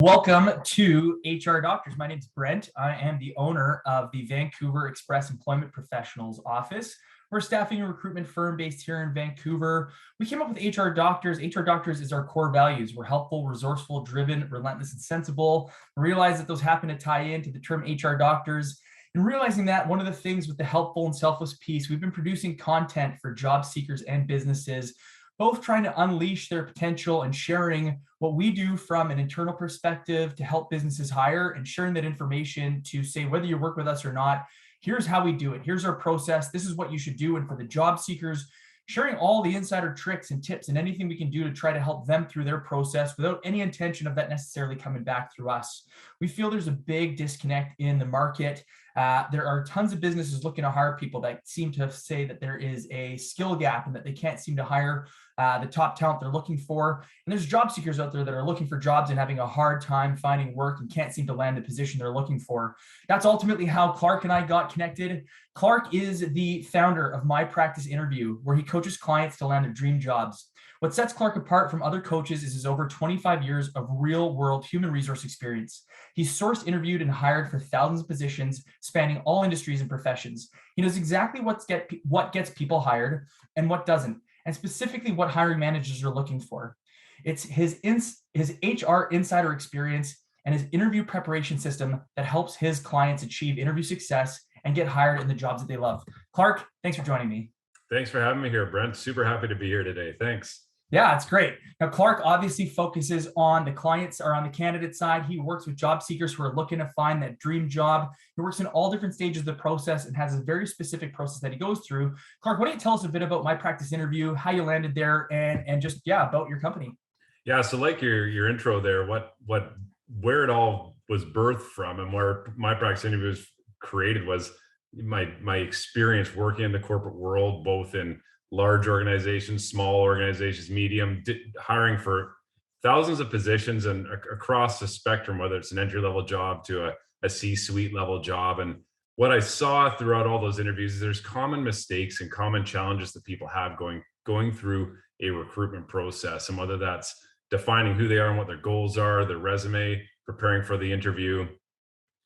Welcome to HR Doctors. My name is Brent. I am the owner of the Vancouver Express Employment Professionals office. We're a staffing and recruitment firm based here in Vancouver. We came up with HR Doctors. HR Doctors is our core values. We're helpful, resourceful, driven, relentless, and sensible. We realize that those happen to tie into the term HR Doctors. And realizing that, one of the things with the helpful and selfless piece, we've been producing content for job seekers and businesses, both trying to unleash their potential and sharing what we do from an internal perspective to help businesses hire, and sharing that information to say, whether you work with us or not, here's how we do it. Here's our process. This is what you should do. And for the job seekers, sharing all the insider tricks and tips and anything we can do to try to help them through their process without any intention of that necessarily coming back through us. We feel there's a big disconnect in the market. There are tons of businesses looking to hire people that seem to say that there is a skill gap and that they can't seem to hire the top talent they're looking for. And there's job seekers out there that are looking for jobs and having a hard time finding work and can't seem to land the position they're looking for. That's ultimately how Clark and I got connected. Clark is the founder of My Practice Interview, where he coaches clients to land their dream jobs. What sets Clark apart from other coaches is his over 25 years of real-world human resource experience. He's sourced, interviewed, and hired for thousands of positions spanning all industries and professions. He knows exactly what gets people hired and what doesn't, and specifically what hiring managers are looking for. It's his HR insider experience and his interview preparation system that helps his clients achieve interview success and get hired in the jobs that they love. Clark, thanks for joining me. Thanks for having me here, Brent. Super happy to be here today. Thanks. Yeah, it's great. Now, Clark obviously focuses on the clients or on the candidate side. He works with job seekers who are looking to find that dream job. He works in all different stages of the process and has a very specific process that he goes through. Clark, why don't you tell us a bit about My Practice Interview, how you landed there, and just, about your company? Yeah, so like your intro there, where it all was birthed from and where My Practice Interview was created was my experience working in the corporate world, both in large organizations, small organizations, medium, hiring for thousands of positions and across the spectrum, whether it's an entry-level job to a C-suite level job. And what I saw throughout all those interviews is there's common mistakes and common challenges that people have going through a recruitment process. And whether that's defining who they are and what their goals are, their resume, preparing for the interview,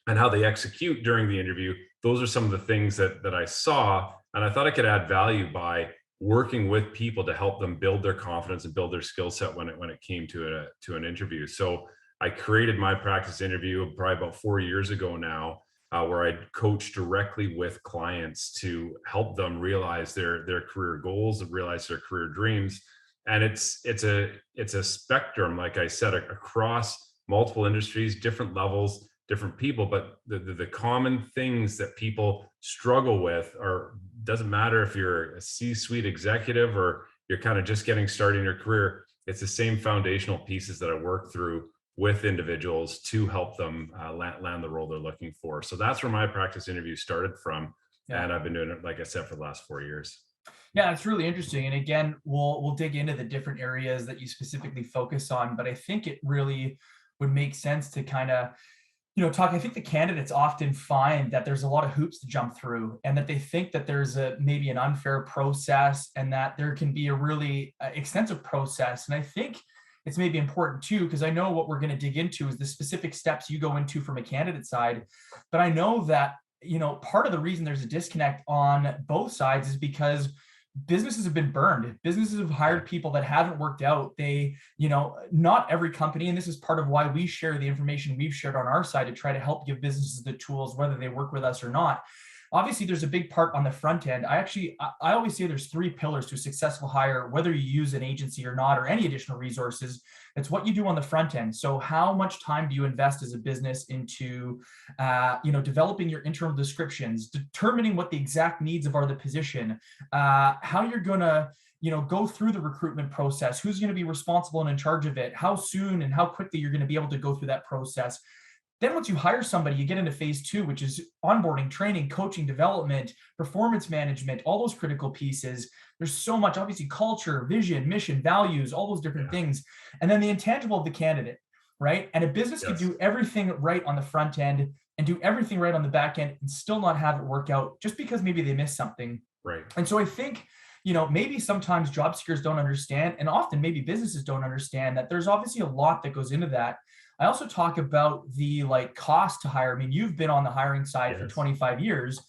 and how they execute during the interview, those are some of the things that I saw. And I thought I could add value by working with people to help them build their confidence and build their skill set when it came to an interview. So I created My Practice Interview probably about 4 years ago now, where I coach directly with clients to help them realize their career goals, realize their career dreams. And it's a spectrum, like I said, across multiple industries, different levels, different people, but the common things that people struggle with doesn't matter if you're a C-suite executive or you're kind of just getting started in your career. It's the same foundational pieces that I work through with individuals to help them land the role they're looking for. So that's where My Practice Interview started from. Yeah. And I've been doing it, like I said, for the last 4 years. Yeah, it's really interesting. And again, we'll dig into the different areas that you specifically focus on, but I think it really would make sense to kind of talk. I think the candidates often find that there's a lot of hoops to jump through, and that they think that there's maybe an unfair process, and that there can be a really extensive process. And I think it's maybe important too, because I know what we're going to dig into is the specific steps you go into from a candidate side. But I know that, part of the reason there's a disconnect on both sides is because businesses have been burned. Businesses have hired people that haven't worked out. They, not every company, and this is part of why we share the information we've shared on our side to try to help give businesses the tools, whether they work with us or not. Obviously, there's a big part on the front end. I always say there's 3 pillars to a successful hire, whether you use an agency or not, or any additional resources. It's what you do on the front end. So how much time do you invest as a business into, developing your internal descriptions, determining what the exact needs of the position, how you're going to, go through the recruitment process, who's going to be responsible and in charge of it, how soon and how quickly you're going to be able to go through that process. Then once you hire somebody, you get into phase 2, which is onboarding, training, coaching, development, performance management, all those critical pieces. There's so much, obviously, culture, vision, mission, values, all those different things. And then the intangible of the candidate, right? And a business can do everything right on the front end and do everything right on the back end and still not have it work out just because maybe they missed something. Right. And so I think, maybe sometimes job seekers don't understand, and often maybe businesses don't understand, that there's obviously a lot that goes into that. I also talk about the like cost to hire. I mean, you've been on the hiring side for Yes. 25 years.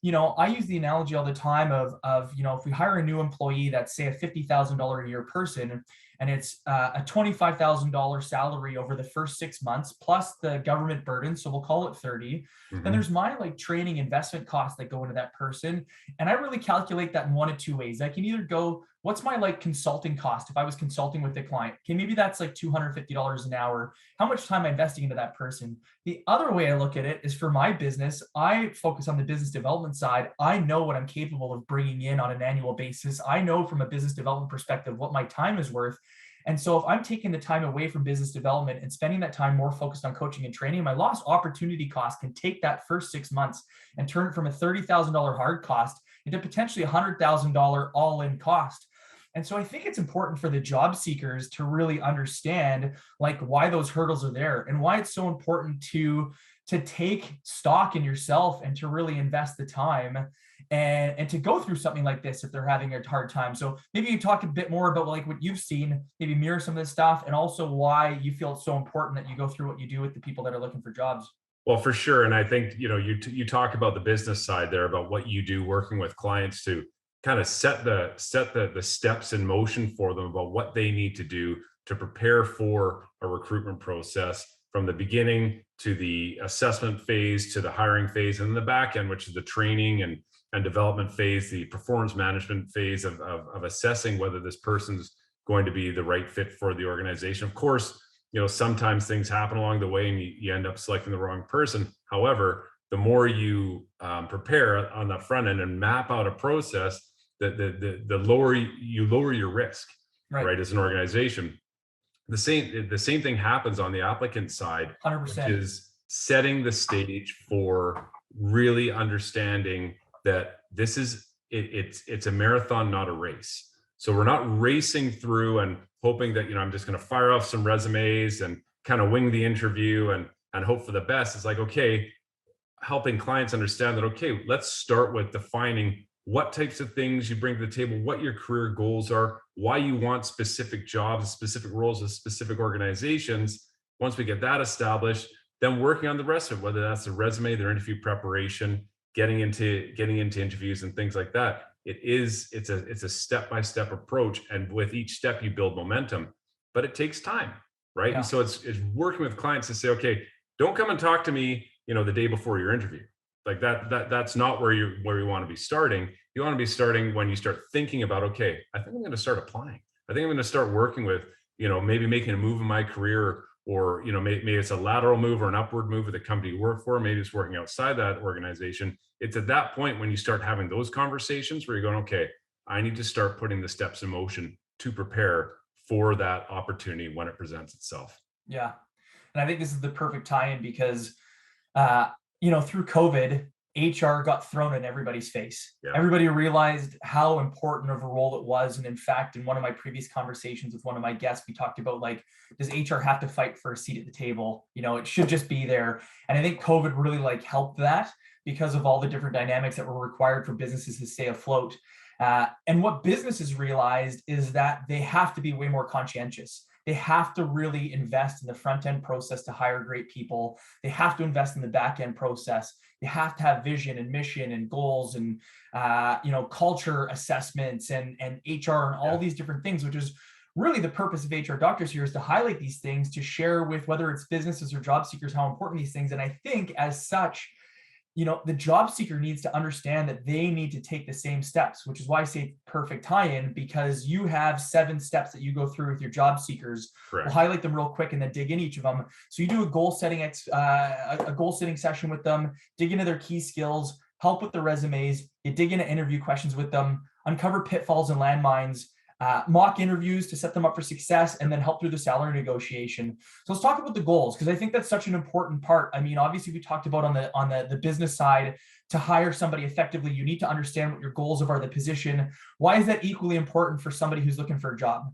I use the analogy all the time of if we hire a new employee that's say a $50,000 a year person, and it's a $25,000 salary over the first 6 months plus the government burden, so we'll call it 30. Then Mhm. there's my like training investment costs that go into that person, and I really calculate that in one of two ways. I can either go, what's my like consulting cost if I was consulting with the client? Okay, maybe that's like $250 an hour. How much time am I investing into that person? The other way I look at it is for my business, I focus on the business development side. I know what I'm capable of bringing in on an annual basis. I know from a business development perspective what my time is worth. And so if I'm taking the time away from business development and spending that time more focused on coaching and training, my lost opportunity cost can take that first 6 months and turn it from a $30,000 hard cost into potentially a $100,000 all-in cost. And so I think it's important for the job seekers to really understand like why those hurdles are there and why it's so important to take stock in yourself and to really invest the time and to go through something like this if they're having a hard time. So maybe you talk a bit more about like what you've seen, maybe mirror some of this stuff, and also why you feel it's so important that you go through what you do with the people that are looking for jobs. Well, for sure. And I think, you talk about the business side there, about what you do working with clients to kind of set the steps in motion for them about what they need to do to prepare for a recruitment process from the beginning to the assessment phase to the hiring phase, and then the back end, which is the training and development phase, the performance management phase of assessing whether this person's going to be the right fit for the organization. Of course, sometimes things happen along the way and you end up selecting the wrong person. However, the more you prepare on the front end and map out a process, the lower you lower your risk, right, as an organization. The same thing happens on the applicant side, which 100%. is setting the stage for really understanding that it's a marathon, not a race. So we're not racing through and hoping that I'm just going to fire off some resumes and kind of wing the interview and hope for the best. It's like, okay, helping clients understand that, okay, let's start with defining what types of things you bring to the table, what your career goals are, why you want specific jobs, specific roles with specific organizations. Once we get that established, then working on the rest of it, whether that's the resume, their interview preparation, getting into interviews and things like that. It's a step-by-step approach. And with each step you build momentum, but it takes time, right? Yeah. And so it's working with clients to say, okay, don't come and talk to me, the day before your interview. Like that's not where you want to be starting. You want to be starting when you start thinking about, okay, I think I'm going to start applying. I think I'm going to start working with, maybe making a move in my career, or, maybe it's a lateral move or an upward move with the company you work for. Maybe it's working outside that organization. It's at that point when you start having those conversations where you're going, okay, I need to start putting the steps in motion to prepare for that opportunity when it presents itself. Yeah. And I think this is the perfect tie-in because through COVID, HR got thrown in everybody's face. Yeah. Everybody realized how important of a role it was. And in fact, in one of my previous conversations with one of my guests, we talked about like, does HR have to fight for a seat at the table? It should just be there. And I think COVID really like helped that because of all the different dynamics that were required for businesses to stay afloat. And what businesses realized is that they have to be way more conscientious. They have to really invest in the front end process to hire great people. They have to invest in the back end process. They have to have vision and mission and goals and culture assessments and HR and all these different things, which is really the purpose of HR Doctors here, is to highlight these things, to share with whether it's businesses or job seekers how important these things. And I think as such, the job seeker needs to understand that they need to take the same steps, which is why I say perfect tie-in, because you have 7 steps that you go through with your job seekers. Correct. We'll highlight them real quick and then dig in each of them. So you do a goal setting session with them, dig into their key skills, help with the resumes, you dig into interview questions with them, uncover pitfalls and landmines, mock interviews to set them up for success, and then help through the salary negotiation. So let's talk about the goals, because I think that's such an important part. I mean, obviously we talked about on the business side, to hire somebody effectively, you need to understand what your goals are the position. Why is that equally important for somebody who's looking for a job?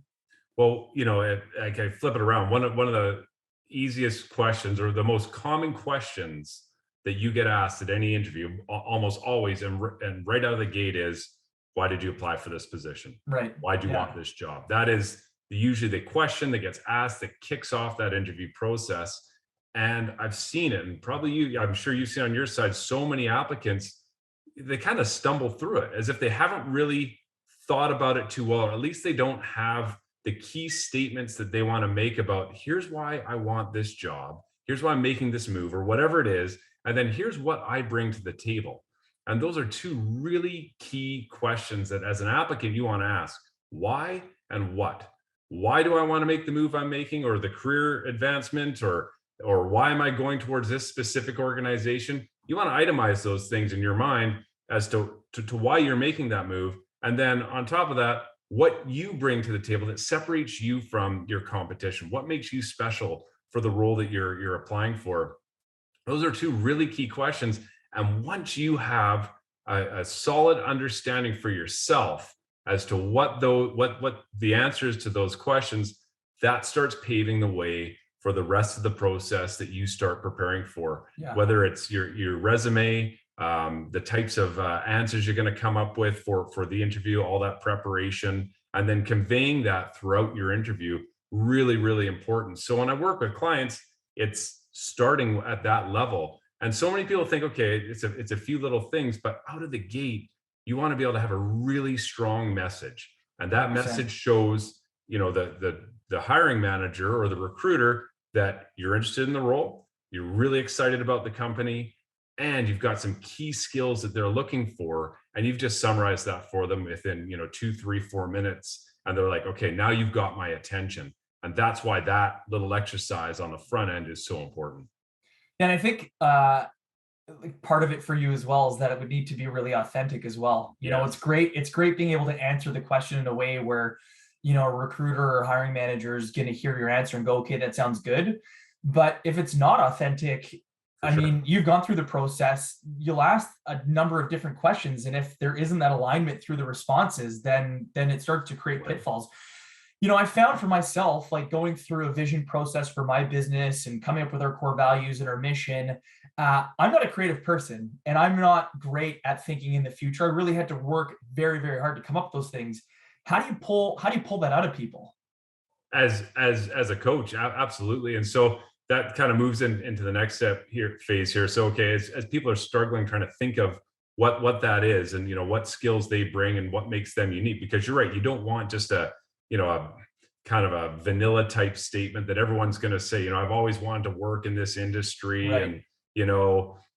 Well, I can flip it around. One of the easiest questions, or the most common questions that you get asked at any interview, almost always, and right out of the gate, is, why did you apply for this position? Right. Why do you want this job? That is usually the question that gets asked, that kicks off that interview process. And I've seen it, and probably I'm sure you've seen on your side, so many applicants, they kind of stumble through it as if they haven't really thought about it too well, or at least they don't have the key statements that they want to make about here's why I want this job, here's why I'm making this move, or whatever it is. And then here's what I bring to the table. And those are two really key questions that as an applicant, you want to ask why and what. Why do I want to make the move I'm making, or the career advancement, or why am I going towards this specific organization? You want to itemize those things in your mind as to why you're making that move. And then on top of that, what you bring to the table that separates you from your competition. What makes you special for the role that you're applying for? Those are two really key questions. And once you have a solid understanding for yourself as to what the answers to those questions, that starts paving the way for the rest of the process that you start preparing for. Yeah. Whether it's your resume, the types of answers you're going to come up with for the interview, all that preparation, and then conveying that throughout your interview, really, really important. So when I work with clients, it's starting at that level. And so many people think, okay, it's a few little things, but out of the gate, you want to be able to have a really strong message. And that 100%. message shows, the hiring manager or the recruiter that you're interested in the role, you're really excited about the company, and you've got some key skills that they're looking for, and you've just summarized that for them within 2, 3, 4 minutes, and they're like, okay, now you've got my attention. And that's why that little exercise on the front end is so important. And I think like part of it for you as well is that it would need to be really authentic as well. It's great being able to answer the question in a way where a recruiter or hiring manager is going to hear your answer and go, okay, that sounds good. But if it's not authentic, I mean, you've gone through the process, you'll ask a number of different questions. And if there isn't that alignment through the responses, then it starts to create pitfalls. I found for myself, like going through a vision process for my business and coming up with our core values and our mission, I'm not a creative person, and I'm not great at thinking in the future. I really had to work very, very hard to come up with those things. How do you pull that out of people? As a coach, absolutely. And so that kind of moves into the next phase here. So, okay, as people are struggling, trying to think of what that is, and what skills they bring and what makes them unique, because you're right, you don't want just a kind of a vanilla type statement that everyone's going to say, I've always wanted to work in this industry, right, and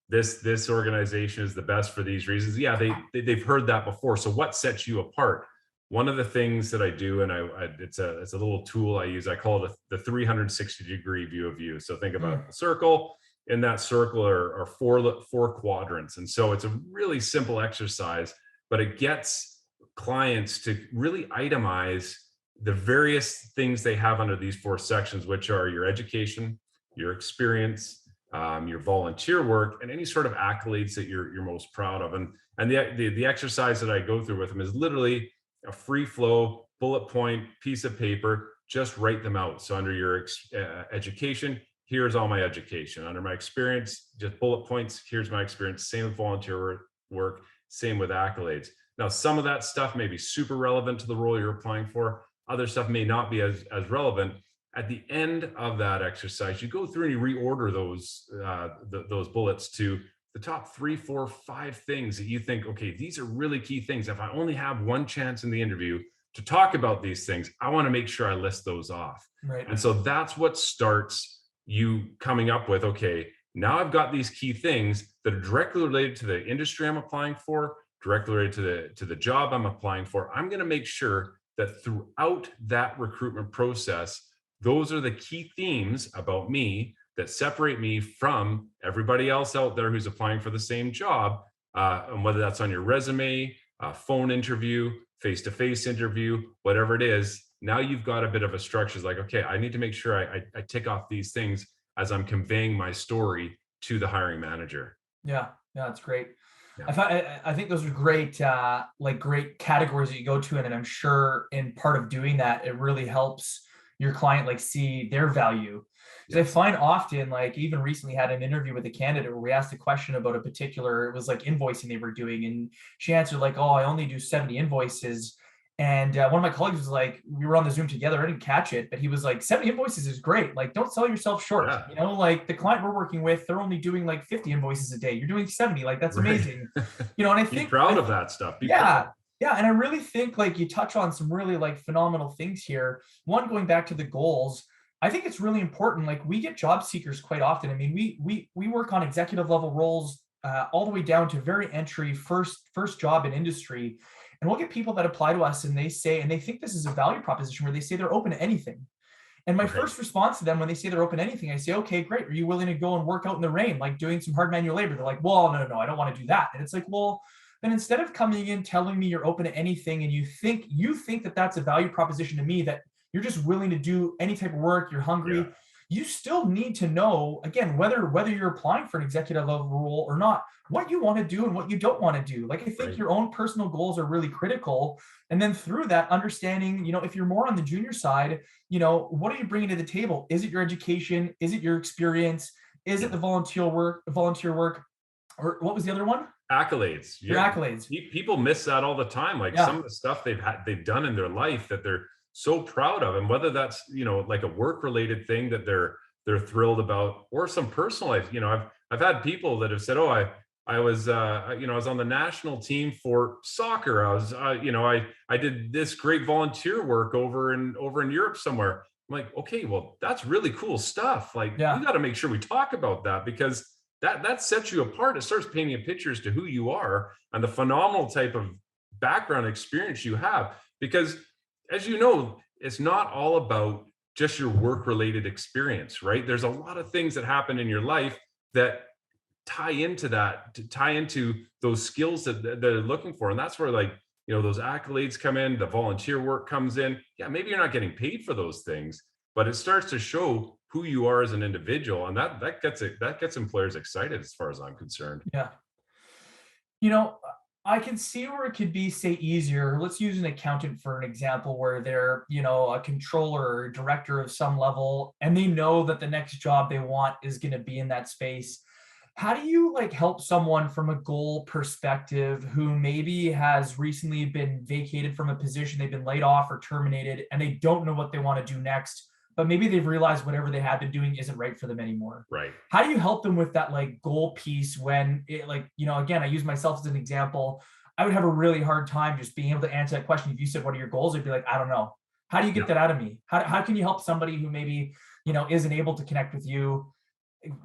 this organization is the best for these reasons. Yeah, they've heard that before. So what sets you apart? One of the things that I do, and it's a little tool I use, I call it the 360-degree view of you. So think about a circle. In that circle are four quadrants. And so it's a really simple exercise, but it gets clients to really itemize the various things they have under these four sections, which are your education, your experience, your volunteer work, and any sort of accolades that you're most proud of. And the exercise that I go through with them is literally a free flow bullet point piece of paper. Just write them out. So under your education, here's all my education. Under my experience, just bullet points, here's my experience. Same with volunteer work, same with accolades. Now, some of that stuff may be super relevant to the role you're applying for. Other stuff may not be as relevant. At the end of that exercise, you go through and you reorder those bullets to the top 3, 4, 5 things that you think, okay, these are really key things. If I only have one chance in the interview to talk about these things, I want to make sure I list those off. Right. And so that's what starts you coming up with, okay, now I've got these key things that are directly related to the industry I'm applying for, directly related to the job I'm applying for. I'm going to make sure that throughout that recruitment process, those are the key themes about me that separate me from everybody else out there who's applying for the same job. And whether that's on your resume, phone interview, face-to-face interview, whatever it is, now you've got a bit of a structure. It's like, okay, I need to make sure I tick off these things as I'm conveying my story to the hiring manager. Yeah, that's great. Yeah. I think those are great, great categories that you go to. And I'm sure in part of doing that, it really helps your client see their value. Because I find often, even recently had an interview with a candidate where we asked a question about a particular, it was invoicing they were doing. And she answered oh, I only do 70 invoices. And one of my colleagues was like, we were on the Zoom together. I didn't catch it, but he was like, 70 invoices is great. Like, don't sell yourself short. Yeah. Like the client we're working with, they're only doing like 50 invoices a day. You're doing 70. Like, that's Right. amazing. And I Be think, proud of that stuff. Be proud. yeah, yeah. And I really think like you touch on some really like phenomenal things here. One, going back to the goals, I think it's really important. Like we get job seekers quite often. I mean, we work on executive level roles all the way down to very entry first job in industry. And we'll get people that apply to us and they say, and they think this is a value proposition where they say they're open to anything. And my Right. first response to them when they say they're open to anything, I say, okay, great. Are you willing to go and work out in the rain, like doing some hard manual labor? They're like, well, no, I don't want to do that. And it's like, well, then instead of coming in telling me you're open to anything and you think that that's a value proposition to me, that you're just willing to do any type of work, you're Yeah. hungry, you still need to know, again, whether you're applying for an executive level role or not, what you want to do and what you don't want to do. Like I think Right. your own personal goals are really critical. And then through that, understanding, if you're more on the junior side, what are you bringing to the table? Is it your education? Is it your experience? Is it Yeah. the volunteer work? Or what was the other one? Accolades. Your Yeah. accolades. People miss that all the time. Like some Yeah. of the stuff they've done in their life that they're so proud of, and whether that's like a work related thing that they're thrilled about, or some personal life. I've had people that have said, oh, I was I was on the national team for soccer. I was I did this great volunteer work over in Europe somewhere. I'm like, okay, well, that's really cool stuff. Like we Yeah. got to make sure we talk about that, because that sets you apart. It starts painting pictures to who you are and the phenomenal type of background experience you have. Because as you know, it's not all about just your work related experience, right? There's a lot of things that happen in your life that tie into that, to tie into those skills that they're looking for. And that's where, like, those accolades come in, the volunteer work comes in. Yeah, maybe you're not getting paid for those things, but it starts to show who you are as an individual. And that gets employers excited, as far as I'm concerned. Yeah. You know, I can see where it could be, say, easier. Let's use an accountant for an example where they're, a controller or director of some level, and they know that the next job they want is going to be in that space. How do you like help someone from a goal perspective who maybe has recently been vacated from a position, they've been laid off or terminated, and they don't know what they want to do next, but maybe they've realized whatever they have been doing isn't right for them anymore? Right. How do you help them with that like goal piece when it like, again, I use myself as an example. I would have a really hard time just being able to answer that question. If you said, what are your goals? I'd be like, I don't know. How do you get Yeah. that out of me? How can you help somebody who maybe, isn't able to connect with you,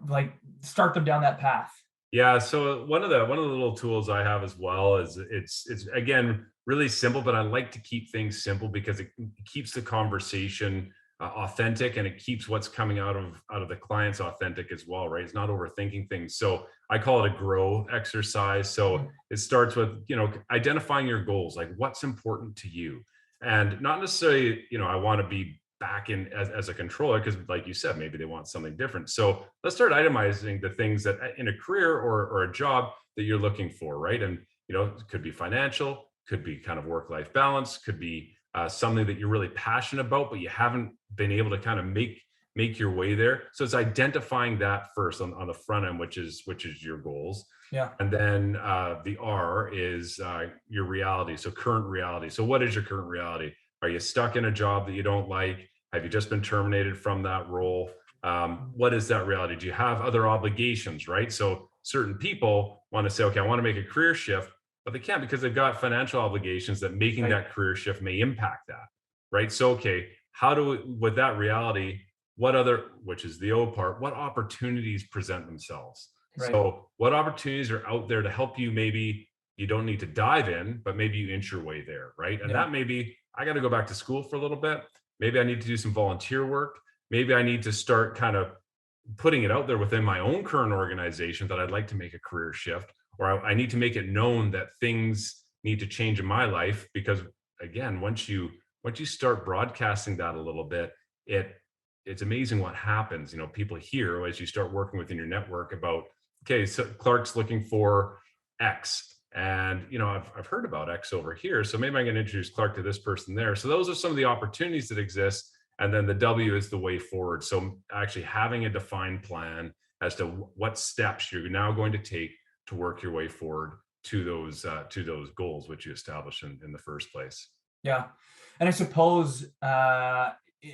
like start them down that path? Yeah, so one of the little tools I have as well is, it's again really simple, but I like to keep things simple because it keeps the conversation authentic, and it keeps what's coming out of the clients authentic as well, right? It's not overthinking things. So I call it a grow exercise. So Mm. it starts with identifying your goals, like what's important to you, and not necessarily I want to be back in as a controller, because like you said, maybe they want something different. So let's start itemizing the things that in a career or a job that you're looking for, right? And it could be financial, could be kind of work-life balance, could be something that you're really passionate about but you haven't been able to kind of make your way there. So it's identifying that first on the front end, which is your goals. Yeah. And then the R is your reality. So current reality. So what is your current reality? Are you stuck in a job that you don't like? Have you just been terminated from that role? What is that reality? Do you have other obligations, right? So certain people want to say, okay, I want to make a career shift, but they can't because they've got financial obligations that making Right. that career shift may impact that, right? So, okay, how do we, with that reality, what other, which is the O part, what opportunities present themselves? Right. So, what opportunities are out there to help you? Maybe you don't need to dive in, but maybe you inch your way there, right? And Yeah. that may be, I got to go back to school for a little bit. Maybe I need to do some volunteer work. Maybe I need to start kind of putting it out there within my own current organization that I'd like to make a career shift, or I need to make it known that things need to change in my life. Because again, once you start broadcasting that a little bit, it's amazing what happens. People hear as you start working within your network about, okay, so Clark's looking for X, and I've heard about X over here, so maybe I can introduce Clark to this person there. So those are some of the opportunities that exist. And then the W is the way forward. So actually having a defined plan as to what steps you're now going to take to work your way forward to those goals which you established in the first place. Yeah. And I suppose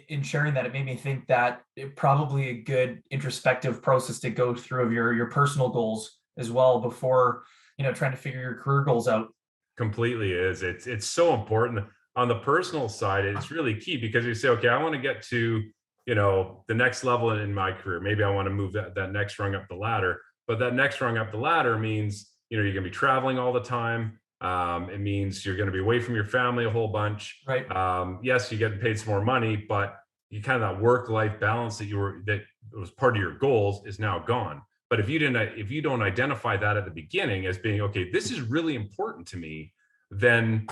in sharing that, it made me think that it probably a good introspective process to go through of your personal goals as well before, trying to figure your career goals out. Completely is. It's so important on the personal side. It's really key because you say, okay, I want to get to, the next level in my career. Maybe I want to move that next rung up the ladder. But that next rung up the ladder means, you're going to be traveling all the time. It means you're going to be away from your family a whole bunch. Right. Yes, you get paid some more money, but you kind of that work-life balance that was part of your goals is now gone. But if you don't identify that at the beginning as being, okay, this is really important to me, then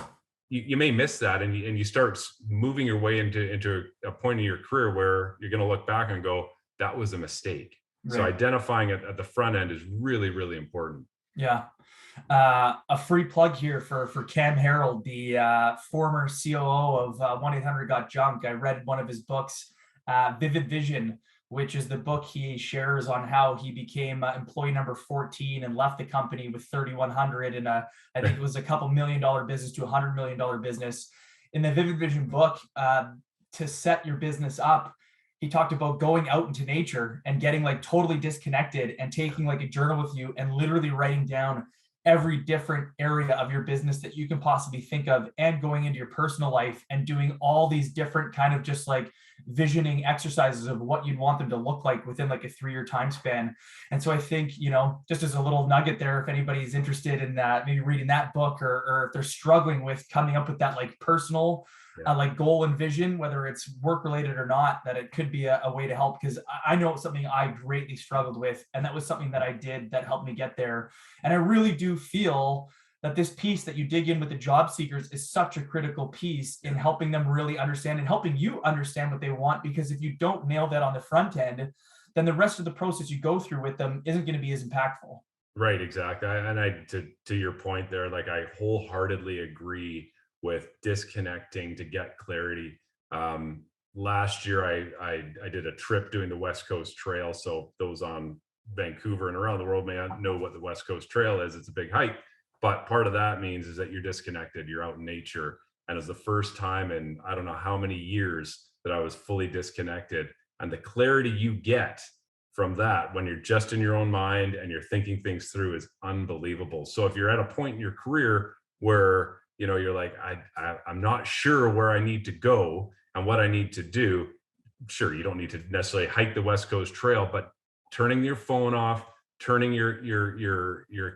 you may miss that, and you start moving your way into a point in your career where you're going to look back and go, that was a mistake. So Right. identifying it at the front end is really, really important. Yeah. A free plug here for Cam Harold, the former COO of 1-800-GOT-JUNK. I read one of his books, Vivid Vision, which is the book he shares on how he became employee number 14 and left the company with 3,100 and I think it was a couple $1 million business to $100 million business. In the Vivid Vision book, to set your business up, he talked about going out into nature and getting like totally disconnected and taking like a journal with you and literally writing down every different area of your business that you can possibly think of, and going into your personal life and doing all these different kind of just like visioning exercises of what you'd want them to look like within like a 3-year time span. And so I think, just as a little nugget there, if anybody's interested in that, maybe reading that book, or if they're struggling with coming up with that like personal like goal and vision, whether it's work related or not, that it could be a way to help. Because I know it's something I greatly struggled with, and that was something that I did that helped me get there. And I really do feel that this piece that you dig in with the job seekers is such a critical piece in helping them really understand and helping you understand what they want. Because if you don't nail that on the front end, then the rest of the process you go through with them isn't going to be as impactful. Right, exactly. And to your point there, like I wholeheartedly agree with disconnecting to get clarity. Last year, I did a trip doing the West Coast Trail. So those on Vancouver and around the world may not know what the West Coast Trail is. It's a big hike, but part of that means is that you're disconnected. You're out in nature, and it's the first time in I don't know how many years that I was fully disconnected. And the clarity you get from that when you're just in your own mind and you're thinking things through is unbelievable. So if you're at a point in your career where you're like I'm not sure where I need to go and what I need to do, sure, you don't need to necessarily hike the West Coast Trail, but turning your phone off, turning your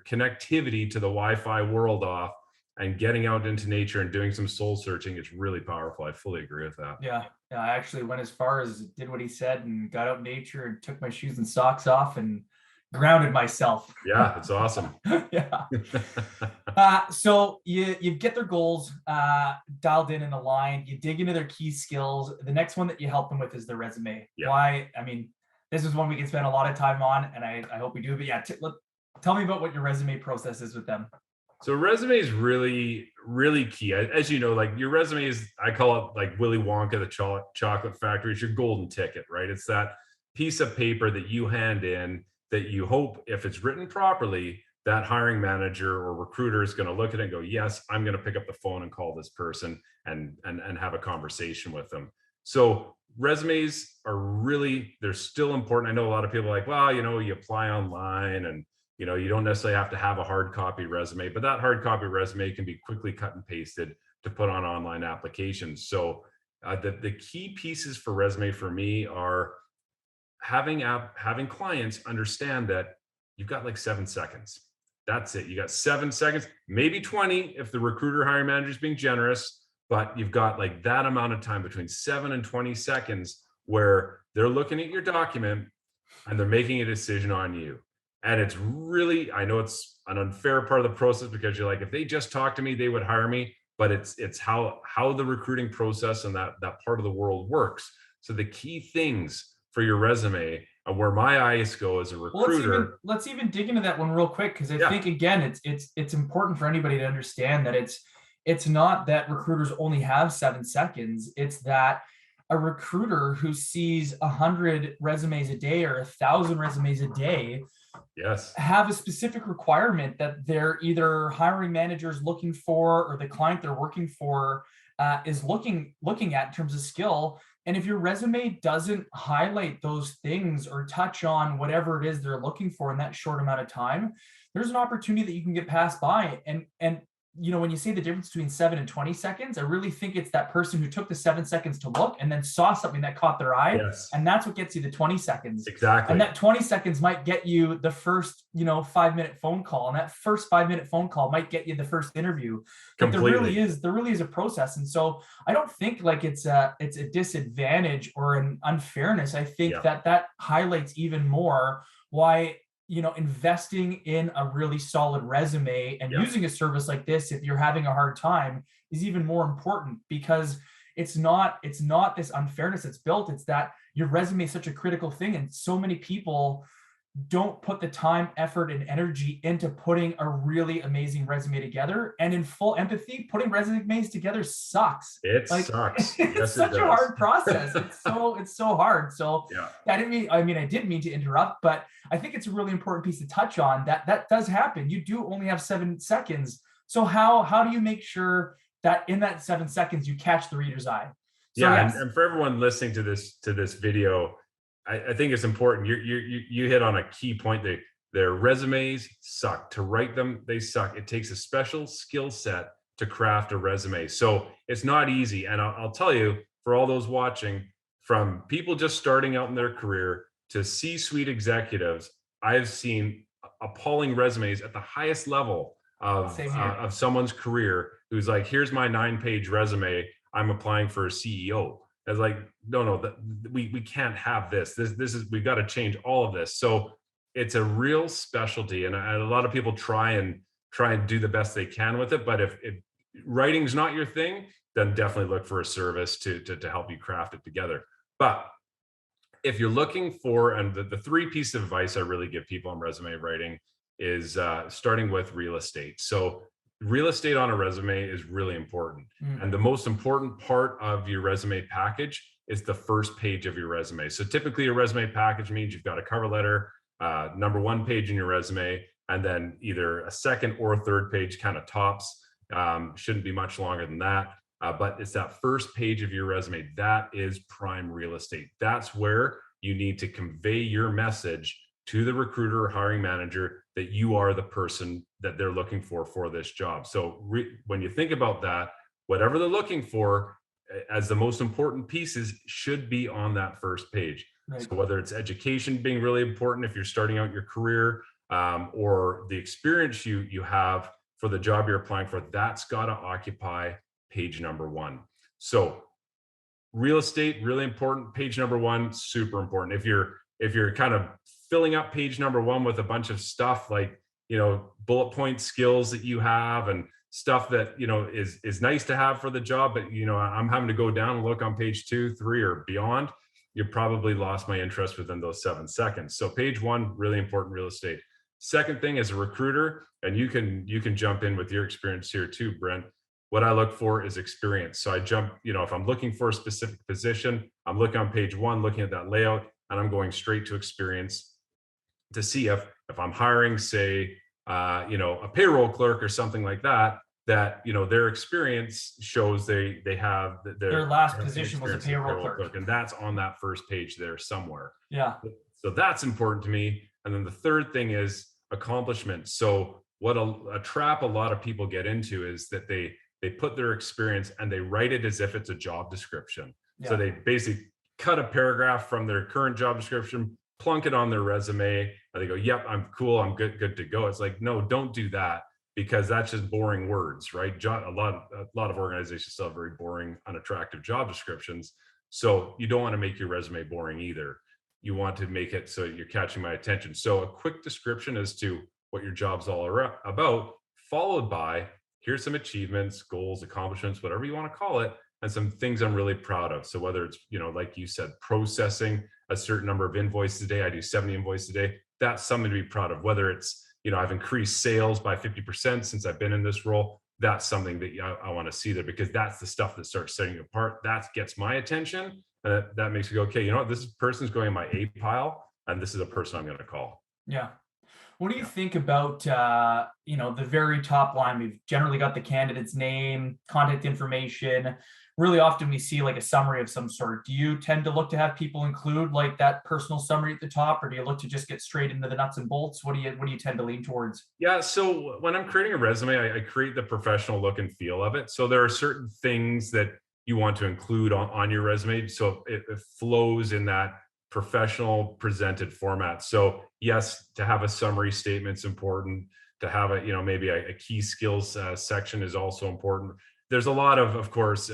connectivity to the Wi-Fi world off, and getting out into nature and doing some soul searching is really powerful. I fully agree with that. Yeah. Yeah. I actually went as far as did what he said and got out in nature and took my shoes and socks off and grounded myself. Yeah, it's awesome. Yeah. So you get their goals dialed in and aligned. You dig into their key skills. The next one that you help them with is their resume. Yeah. Why? I mean, this is one we can spend a lot of time on, and I hope we do. But yeah, tell me about what your resume process is with them. So resume is really, really key. As you know, like your resume is, I call it like Willy Wonka, the chocolate factory. It's your golden ticket, right? It's that piece of paper that you hand in that you hope, if it's written properly, that hiring manager or recruiter is going to look at it and go, yes, I'm going to pick up the phone and call this person and have a conversation with them. So resumes are really, they're still important. I know a lot of people are like, well, you apply online and you don't necessarily have to have a hard copy resume, but that hard copy resume can be quickly cut and pasted to put on online applications. So the key pieces for resume for me are having clients understand that you've got like 7 seconds. That's it. You got 7 seconds, maybe 20 if the recruiter hiring manager is being generous, but you've got like that amount of time between 7 and 20 seconds where they're looking at your document and they're making a decision on you. And it's really, I know it's an unfair part of the process because you're like, if they just talk to me, they would hire me. But it's how the recruiting process and that part of the world works. So the key things for your resume and where my eyes go as a recruiter. Let's even dig into that one real quick, because I think again, it's important for anybody to understand that it's not that recruiters only have 7 seconds. It's that a recruiter who sees 100 resumes a day or 1,000 resumes a day have a specific requirement that they're either hiring managers looking for or the client they're working for is looking at in terms of skill. And if your resume doesn't highlight those things or touch on whatever it is they're looking for in that short amount of time, there's an opportunity that you can get passed by. And when you say the difference between 7 and 20 seconds, I really think it's that person who took the 7 seconds to look and then saw something that caught their eye. Yes. And that's what gets you the 20 seconds. Exactly. And that 20 seconds might get you the first, 5-minute phone call. And that first 5-minute phone call might get you the first interview. But there really is a process. And so I don't think like it's a disadvantage or an unfairness. I think that highlights even more why investing in a really solid resume and using a service like this, if you're having a hard time, is even more important, because it's not this unfairness that's built. It's that your resume is such a critical thing. And so many people don't put the time, effort, and energy into putting a really amazing resume together. And in full empathy, putting resumes together sucks. It sucks. It's such a hard process. It's so hard. So I didn't mean to interrupt, but I think it's a really important piece to touch on. That does happen. You do only have 7 seconds. So how do you make sure that in that 7 seconds you catch the reader's eye? So, and for everyone listening to this video, I think it's important. You hit on a key point. Their resumes suck. To write them, they suck. It takes a special skill set to craft a resume. So it's not easy. And I'll tell you, for all those watching, from people just starting out in their career to C-suite executives, I've seen appalling resumes at the highest level of someone's career who's like, here's my 9-page resume. I'm applying for a CEO. It's like, no, we can't have this. This is, we've got to change all of this. So it's a real specialty, and a lot of people try and do the best they can with it. But if writing's not your thing, then definitely look for a service to help you craft it together. But if you're looking for, and the 3 pieces of advice I really give people on resume writing is starting with real estate. So real estate on a resume is really important. And the most important part of your resume package is the first page of your resume. So typically a resume package means you've got a cover letter, number 1 page in your resume, and then either a second or third page kind of tops. Shouldn't be much longer than that. But it's that first page of your resume. That is prime real estate. That's where you need to convey your message to the recruiter or hiring manager that you are the person that they're looking for this job. So when you think about that, whatever they're looking for as the most important pieces should be on that first page. Right. So whether it's education being really important if you're starting out your career, or the experience you have for the job you're applying for, that's got to occupy page number 1. So real estate, really important. Page number 1, super important. If you're kind of filling up page number 1 with a bunch of stuff like, bullet point skills that you have and stuff that, is nice to have for the job, but, I'm having to go down and look on page 2, 3, or beyond, you probably lost my interest within those 7 seconds. So page 1, really important real estate. Second thing, as a recruiter, and you can jump in with your experience here too, Brent, what I look for is experience. So I jump, if I'm looking for a specific position, I'm looking on page 1, looking at that layout, and I'm going straight to experience to see if I'm hiring, say, a payroll clerk or something like that, their experience shows they have their last position was a payroll clerk, and that's on that first page there somewhere. Yeah. So that's important to me. And then the third thing is accomplishment. So what a trap a lot of people get into is that they put their experience and they write it as if it's a job description. Yeah. So they basically cut a paragraph from their current job description, plunk it on their resume, and they go, yep, I'm cool, I'm good to go. It's like, no, don't do that, because that's just boring words, right? A lot of organizations still have very boring, unattractive job descriptions. So you don't want to make your resume boring either. You want to make it so you're catching my attention. So a quick description as to what your job's all about, followed by, here's some achievements, goals, accomplishments, whatever you want to call it, and some things I'm really proud of. So whether it's, like you said, processing a certain number of invoices a day, I do 70 invoices a day, that's something to be proud of. Whether it's, I've increased sales by 50% since I've been in this role, that's something that I want to see there, because that's the stuff that starts setting you apart. That gets my attention. And that makes me go, okay, this person's going in my A pile, and this is a person I'm going to call. Yeah. What do you Yeah. think about, the very top line? We've generally got the candidate's name, contact information. Really often we see like a summary of some sort. Do you tend to look to have people include like that personal summary at the top, or do you look to just get straight into the nuts and bolts? What do you tend to lean towards? Yeah. So when I'm creating a resume, I create the professional look and feel of it. So there are certain things that you want to include on your resume. So it flows in that professional presented format. So yes, to have a summary statement's important. To have maybe a key skills section is also important. There's a lot of course,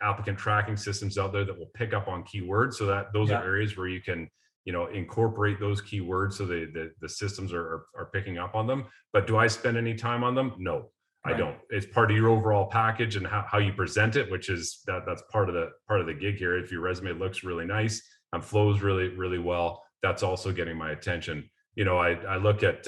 applicant tracking systems out there that will pick up on keywords. So that those are Yeah, areas where you can incorporate those keywords so the systems are picking up on them. But do I spend any time on them? No, I right. don't. It's part of your overall package and how you present it, which is that's part of the gig here. If your resume looks really nice and flows really well, that's also getting my attention. I look at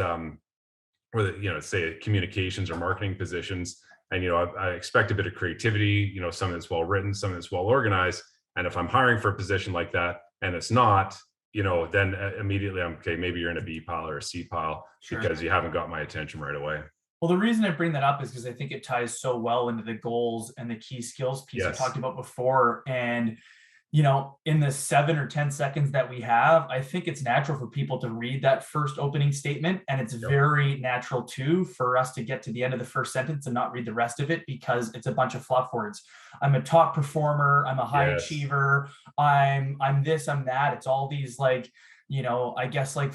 whether say communications or marketing positions, and I expect a bit of creativity, something that's well written, something that's well organized. And if I'm hiring for a position like that and it's not, then immediately I'm okay. Maybe you're in a B pile or a C pile Sure. because you haven't got my attention right away. Well, the reason I bring that up is because I think it ties so well into the goals and the key skills piece you Yes. talked about before. And in the 7 or 10 seconds that we have, I think it's natural for people to read that first opening statement. And it's Yep. very natural too for us to get to the end of the first sentence and not read the rest of it because it's a bunch of fluff words. I'm a top performer, I'm a high Yes. achiever, I'm this, I'm that. It's all these like, I guess like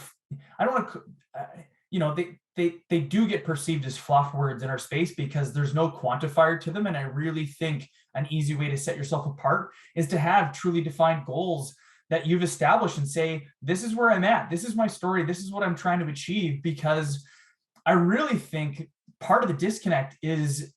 I don't want to they do get perceived as fluff words in our space because there's no quantifier to them. And I really think an easy way to set yourself apart is to have truly defined goals that you've established and say, this is where I'm at. This is my story. This is what I'm trying to achieve. Because I really think part of the disconnect is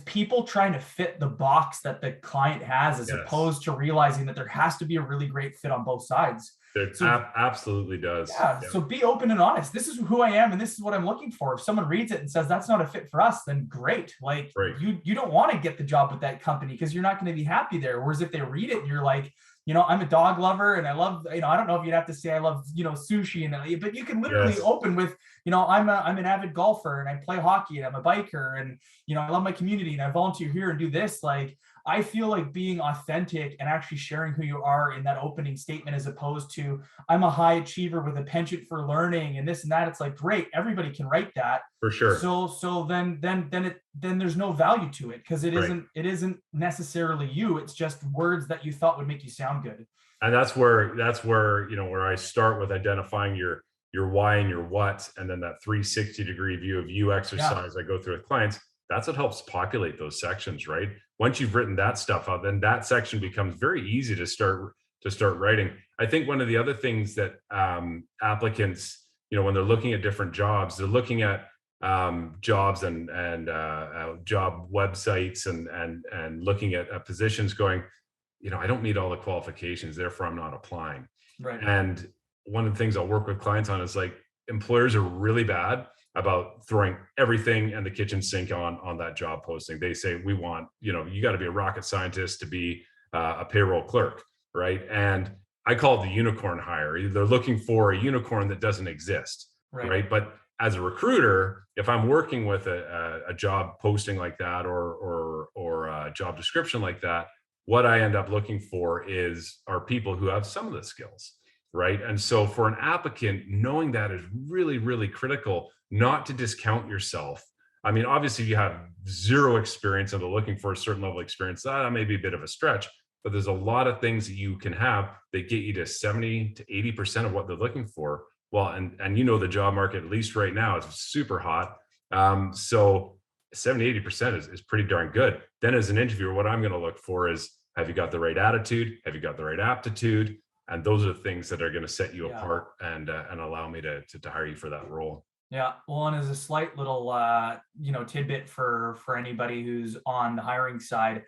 people trying to fit the box that the client has as Yes. opposed to realizing that there has to be a really great fit on both sides. It So absolutely does. yeah, Yeah. so be open and honest. This is who I am and this is what I'm looking for. If someone reads it and says that's not a fit for us, then great. Like Right. you don't want to get the job with that company because you're not going to be happy there. Whereas if they read it and you're like, I'm a dog lover and I love, I don't know if you'd have to say I love, sushi and but you can literally Yes. open with, I'm an avid golfer and I play hockey and I'm a biker and I love my community and I volunteer here and do this. Like I feel like being authentic and actually sharing who you are in that opening statement as opposed to I'm a high achiever with a penchant for learning and this and that. It's like, great, everybody can write that. For sure. So then there's no value to it because it Right. isn't necessarily you. It's just words that you thought would make you sound good. And that's where where I start with identifying your why and your what, and then that 360-degree view of you Yeah, exercise I go through with clients. That's what helps populate those sections, right? Once you've written that stuff out, then that section becomes very easy to start writing. I think one of the other things that applicants, when they're looking at different jobs, they're looking at jobs and job websites and looking at positions, going, I don't meet all the qualifications, therefore I'm not applying. right. And one of the things I'll work with clients on is like employers are really bad about throwing everything and the kitchen sink on that job posting. They say we want, you got to be a rocket scientist to be a payroll clerk, right? And I call it the unicorn hire. They're looking for a unicorn that doesn't exist, Right. right? But as a recruiter, if I'm working with a job posting like that or a job description like that, what I end up looking for are people who have some of the skills, right? And so for an applicant, knowing that is really critical, not to discount yourself. I mean, obviously, if you have zero experience and they're looking for a certain level of experience, that may be a bit of a stretch, but there's a lot of things that you can have that get you to 70 to 80% of what they're looking for. Well, and the job market, at least right now, is super hot. So 70, 80% is pretty darn good. Then as an interviewer, what I'm going to look for is, have you got the right attitude? Have you got the right aptitude? And those are the things that are going to set you Yeah. apart and allow me to hire you for that role. Yeah. Well, and as a slight little tidbit for anybody who's on the hiring side,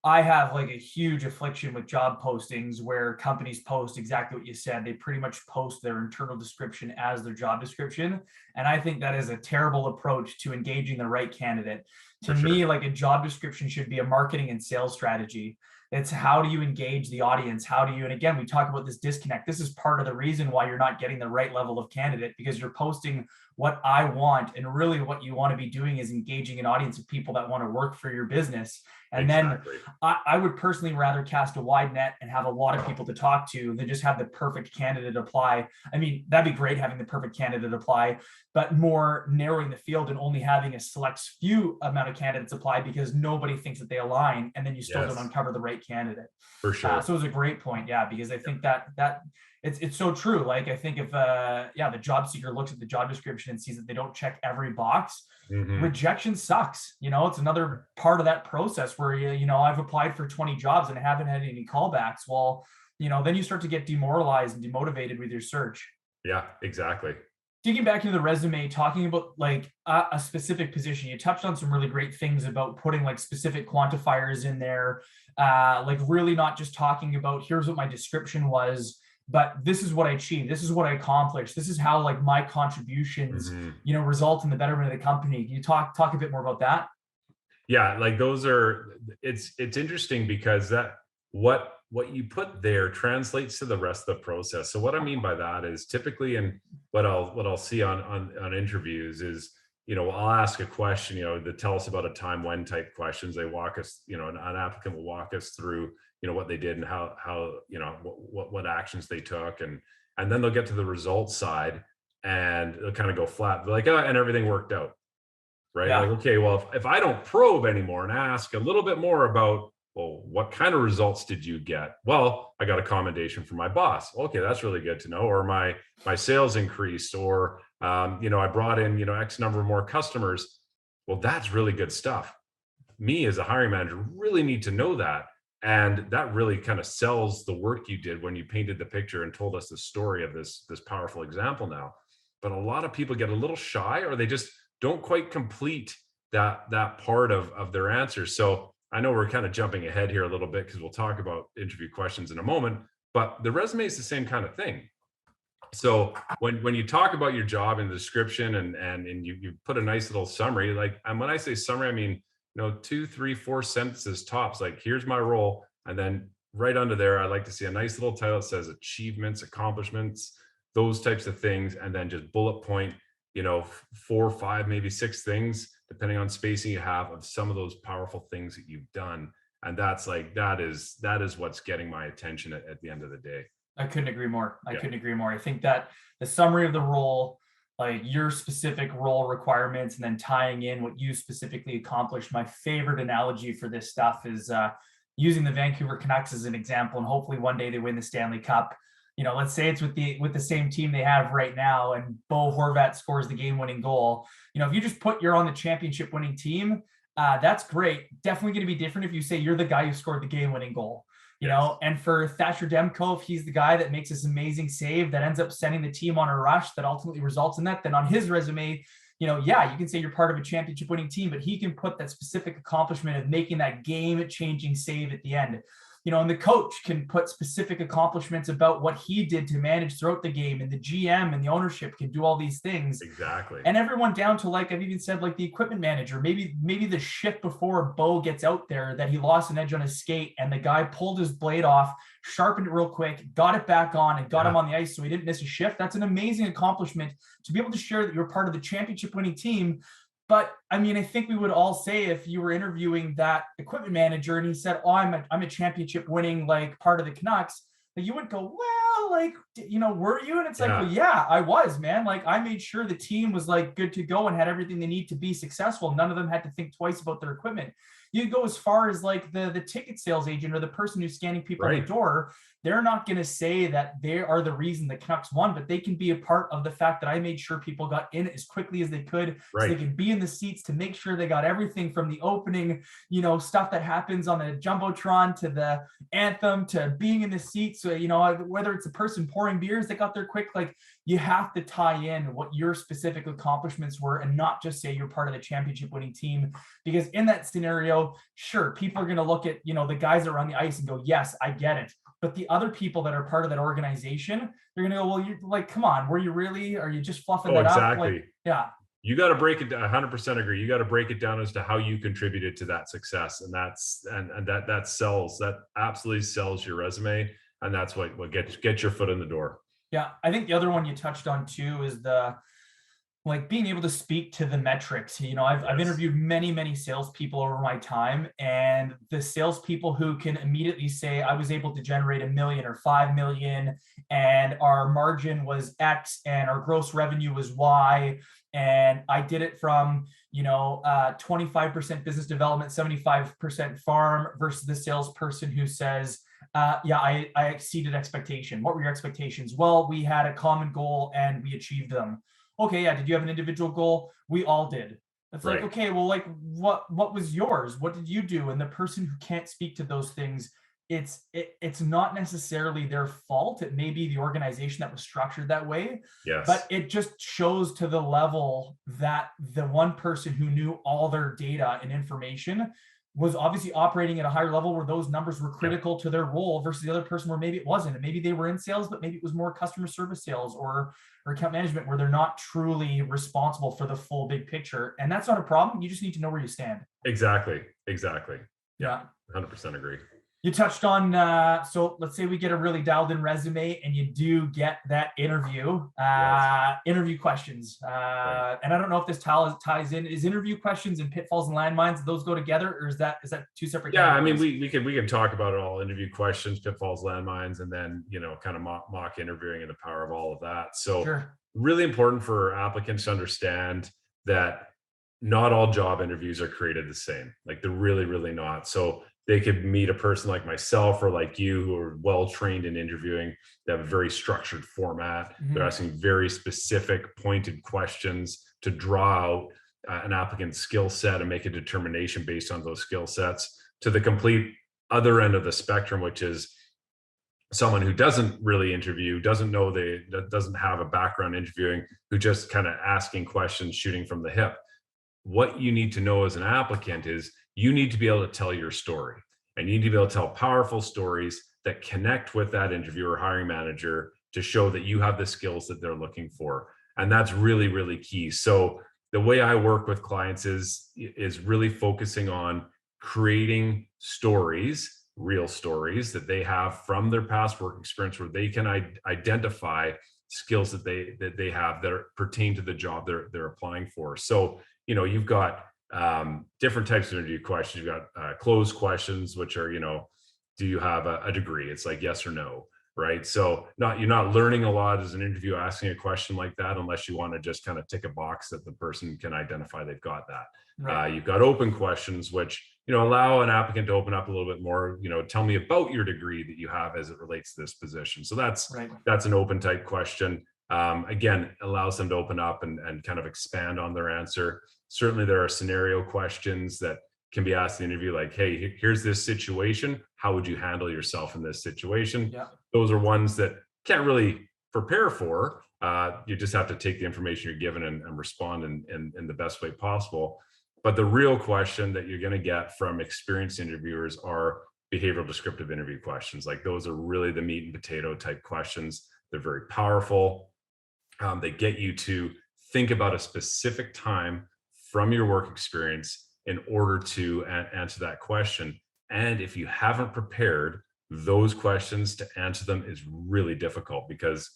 I have like a huge affliction with job postings where companies post exactly what you said. They pretty much post their internal description as their job description. And I think that is a terrible approach to engaging the right candidate. To For sure. me, like a job description should be a marketing and sales strategy. It's how do you engage the audience? How do you, and again, we talk about this disconnect. This is part of the reason why you're not getting the right level of candidate, because you're posting what I want. And really what you want to be doing is engaging an audience of people that want to work for your business. And Exactly. then I would personally rather cast a wide net and have a lot of people to talk to than just have the perfect candidate apply. I mean, that'd be great having the perfect candidate apply, but more narrowing the field and only having a select few amount of candidates apply because nobody thinks that they align, and then you still don't uncover the right candidate. For sure. So it was a great point, yeah, because I think that it's so true. Like I think if the job seeker looks at the job description and sees that they don't check every box, rejection sucks. It's another part of that process where I've applied for 20 jobs and I haven't had any callbacks. Well, then you start to get demoralized and demotivated with your search. Yeah, exactly. Digging back into the resume, talking about like a specific position, you touched on some really great things about putting like specific quantifiers in there, like really not just talking about here's what my description was, but this is what I achieved, this is what I accomplished, this is how like my contributions, result in the betterment of the company. Can you talk a bit more about that? Yeah, like those are, it's interesting because that what you put there translates to the rest of the process. So what I mean by that is typically, and what I'll see on interviews is, I'll ask a question, to tell us about a time when type questions. They walk us, an applicant will walk us through, what they did and how what actions they took, and then they'll get to the results side and they'll kind of go flat. They're like, oh, and everything worked out. Right. Yeah. Like, okay, well, if I don't probe anymore and ask a little bit more about, well, what kind of results did you get? Well, I got a commendation from my boss. Okay, that's really good to know. Or my sales increased, or I brought in X number of more customers. Well, that's really good stuff. Me as a hiring manager really need to know that, and that really kind of sells the work you did when you painted the picture and told us the story of this powerful example now. But a lot of people get a little shy, or they just don't quite complete that part of their answers. So I know we're kind of jumping ahead here a little bit because we'll talk about interview questions in a moment, but the resume is the same kind of thing. So when you talk about your job in the description and you put a nice little summary, like, and when I say summary, I mean, 2, 3, 4 sentences tops, like here's my role. And then right under there, I like to see a nice little title that says achievements, accomplishments, those types of things. And then just bullet point, 4, 5, maybe 6 things, depending on spacing you have, of some of those powerful things that you've done. And that's like, that is what's getting my attention at the end of the day. I couldn't agree more. I couldn't agree more. I think that the summary of the role, like your specific role requirements, and then tying in what you specifically accomplished. My favorite analogy for this stuff is using the Vancouver Canucks as an example, and hopefully one day they win the Stanley Cup. Let's say it's with the same team they have right now, and Bo Horvat scores the game-winning goal. If you just put you're on the championship-winning team, that's great. Definitely going to be different if you say you're the guy who scored the game-winning goal. And for Thatcher Demko, if he's the guy that makes this amazing save that ends up sending the team on a rush that ultimately results in that, then on his resume, you can say you're part of a championship winning team, but he can put that specific accomplishment of making that game-changing save at the end. And the coach can put specific accomplishments about what he did to manage throughout the game, and the GM and the ownership can do all these things. Exactly. And everyone down to, like I've even said, like the equipment manager, maybe the shift before Bo gets out there that he lost an edge on his skate and the guy pulled his blade off, sharpened it real quick, got it back on, and got him on the ice so he didn't miss a shift. That's an amazing accomplishment to be able to share that you're part of the championship winning team. But I mean, I think we would all say if you were interviewing that equipment manager and he said, "Oh, I'm a championship winning like part of the Canucks," that you would go, "Well, like, were you?" And it's like, "Well, yeah, I was, man. Like, I made sure the team was like good to go and had everything they need to be successful. None of them had to think twice about their equipment." You go as far as like the ticket sales agent or the person who's scanning people at the door. They're not going to say that they are the reason the Canucks won, but they can be a part of the fact that I made sure people got in as quickly as they could, so they could be in the seats to make sure they got everything from the opening, stuff that happens on the Jumbotron to the anthem to being in the seats. So, whether it's a person pouring beers, they got there quick. Like, you have to tie in what your specific accomplishments were and not just say you're part of the championship winning team, because in that scenario, sure, people are going to look at, the guys that are on the ice and go, yes, I get it. But the other people that are part of that organization, they're going to go, well, you're like, come on, were you really? Are you just fluffing that up? Like, yeah. you got to break it down. 100% agree. You got to break it down as to how you contributed to that success, and that sells. That absolutely sells your resume, and that's what gets your foot in the door. Yeah, I think the other one you touched on too is the like being able to speak to the metrics. I've interviewed many salespeople over my time, and the salespeople who can immediately say, I was able to generate $1 million or 5 million, and our margin was X, and our gross revenue was Y, and I did it from 25% business development, 75% farm, versus the salesperson who says, yeah, I exceeded expectation. What were your expectations? Well, we had a common goal and we achieved them. Okay, yeah, did you have an individual goal? We all did. It's like, okay, well, like what was yours? What did you do? And the person who can't speak to those things, it's not necessarily their fault. It may be the organization that was structured that way. Yes. But it just shows to the level that the one person who knew all their data and information was obviously operating at a higher level where those numbers were critical to their role, versus the other person where maybe it wasn't. And maybe they were in sales, but maybe it was more customer service sales or account management, where they're not truly responsible for the full big picture. And that's not a problem. You just need to know where you stand. Exactly. Yeah. 100% agree. You touched on, so let's say we get a really dialed in resume and you do get that interview, interview questions. And I don't know if this ties in. Is interview questions and pitfalls and landmines, do those go together, or is that two separate categories? I mean, we can talk about it all: interview questions, pitfalls, landmines, and then, kind of mock interviewing and the power of all of that. So really important for applicants to understand that not all job interviews are created the same. Like, they're really not. So they could meet a person like myself or like you, who are well-trained in interviewing. They have a very structured format. They're asking very specific, pointed questions to draw out an applicant's skill set and make a determination based on those skill sets, to the complete other end of the spectrum, which is someone who doesn't really interview, doesn't have a background interviewing, who just kind of asking questions, shooting from the hip. What you need to know as an applicant is you need to be able to tell your story, and you need to be able to tell powerful stories that connect with that interviewer, hiring manager, to show that you have the skills that they're looking for. And that's really key. So the way I work with clients is really focusing on creating stories, real stories that they have from their past work experience, where they can identify skills that they have that pertain to the job they're applying for. So, you've got different types of interview questions. You've got closed questions, which are, do you have a degree? It's like yes or no, right? So you're not learning a lot as an interview asking a question like that, unless you want to just kind of tick a box that the person can identify they've got that. You've got open questions, which, allow an applicant to open up a little bit more. Tell me about your degree that you have as it relates to this position. So that's an open type question. Again, allows them to open up and kind of expand on their answer. Certainly there are scenario questions that can be asked in the interview, like, hey, here's this situation. How would you handle yourself in this situation? Those are ones that can't really prepare for. You just have to take the information you're given and respond in the best way possible. But the real question that you're going to get from experienced interviewers are behavioral descriptive interview questions. Like, those are really the meat and potato type questions. They're very powerful. They get you to think about a specific time from your work experience in order to answer that question. And if you haven't prepared those questions, to answer them is really difficult, because,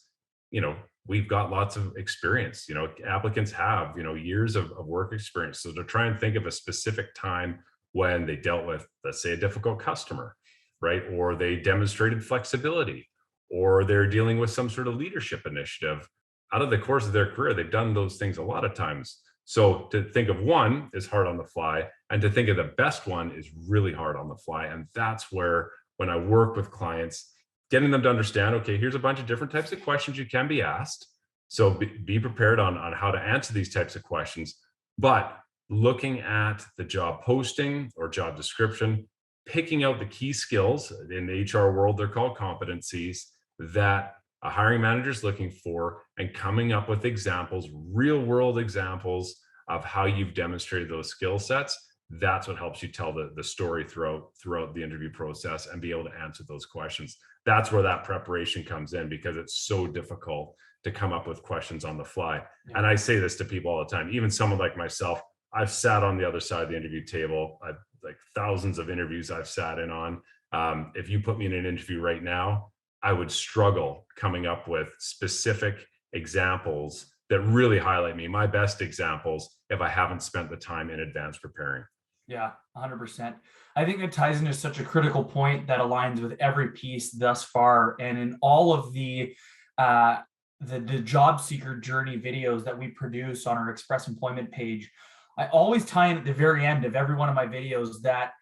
we've got lots of experience. Applicants have, years of work experience. So to try and think of a specific time when they dealt with, let's say, a difficult customer, right? Or they demonstrated flexibility, or they're dealing with some sort of leadership initiative out of the course of their career. They've done those things a lot of times. So to think of one is hard on the fly, and to think of the best one is really hard on the fly. And that's where, when I work with clients, getting them to understand, okay, here's a bunch of different types of questions you can be asked. So be prepared on how to answer these types of questions. But looking at the job posting or job description, picking out the key skills. In the HR world, they're called competencies, that a hiring manager is looking for, and coming up with examples, real world examples of how you've demonstrated those skill sets. That's what helps you tell the story throughout the interview process, and be able to answer those questions. That's where that preparation comes in, because it's so difficult to come up with questions on the fly. Yeah. And I say this to people all the time, even someone like myself. I've sat on the other side of the interview table. I've like thousands of interviews I've sat in on. If you put me in an interview right now, I would struggle coming up with specific examples that really highlight me, my best examples, if I haven't spent the time in advance preparing. Yeah, 100%. I think that ties into such a critical point that aligns with every piece thus far, and in all of the job seeker journey videos that we produce on our Express Employment page. I always tie in at the very end of every one of my videos that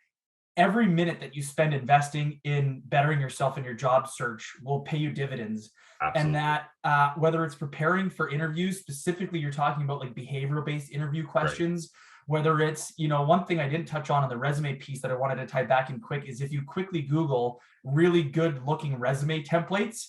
every minute that you spend investing in bettering yourself in your job search will pay you dividends. Absolutely. And that whether it's preparing for interviews, specifically you're talking about like behavioral based interview questions, whether it's, one thing I didn't touch on in the resume piece that I wanted to tie back in quick is if you quickly Google really good looking resume templates,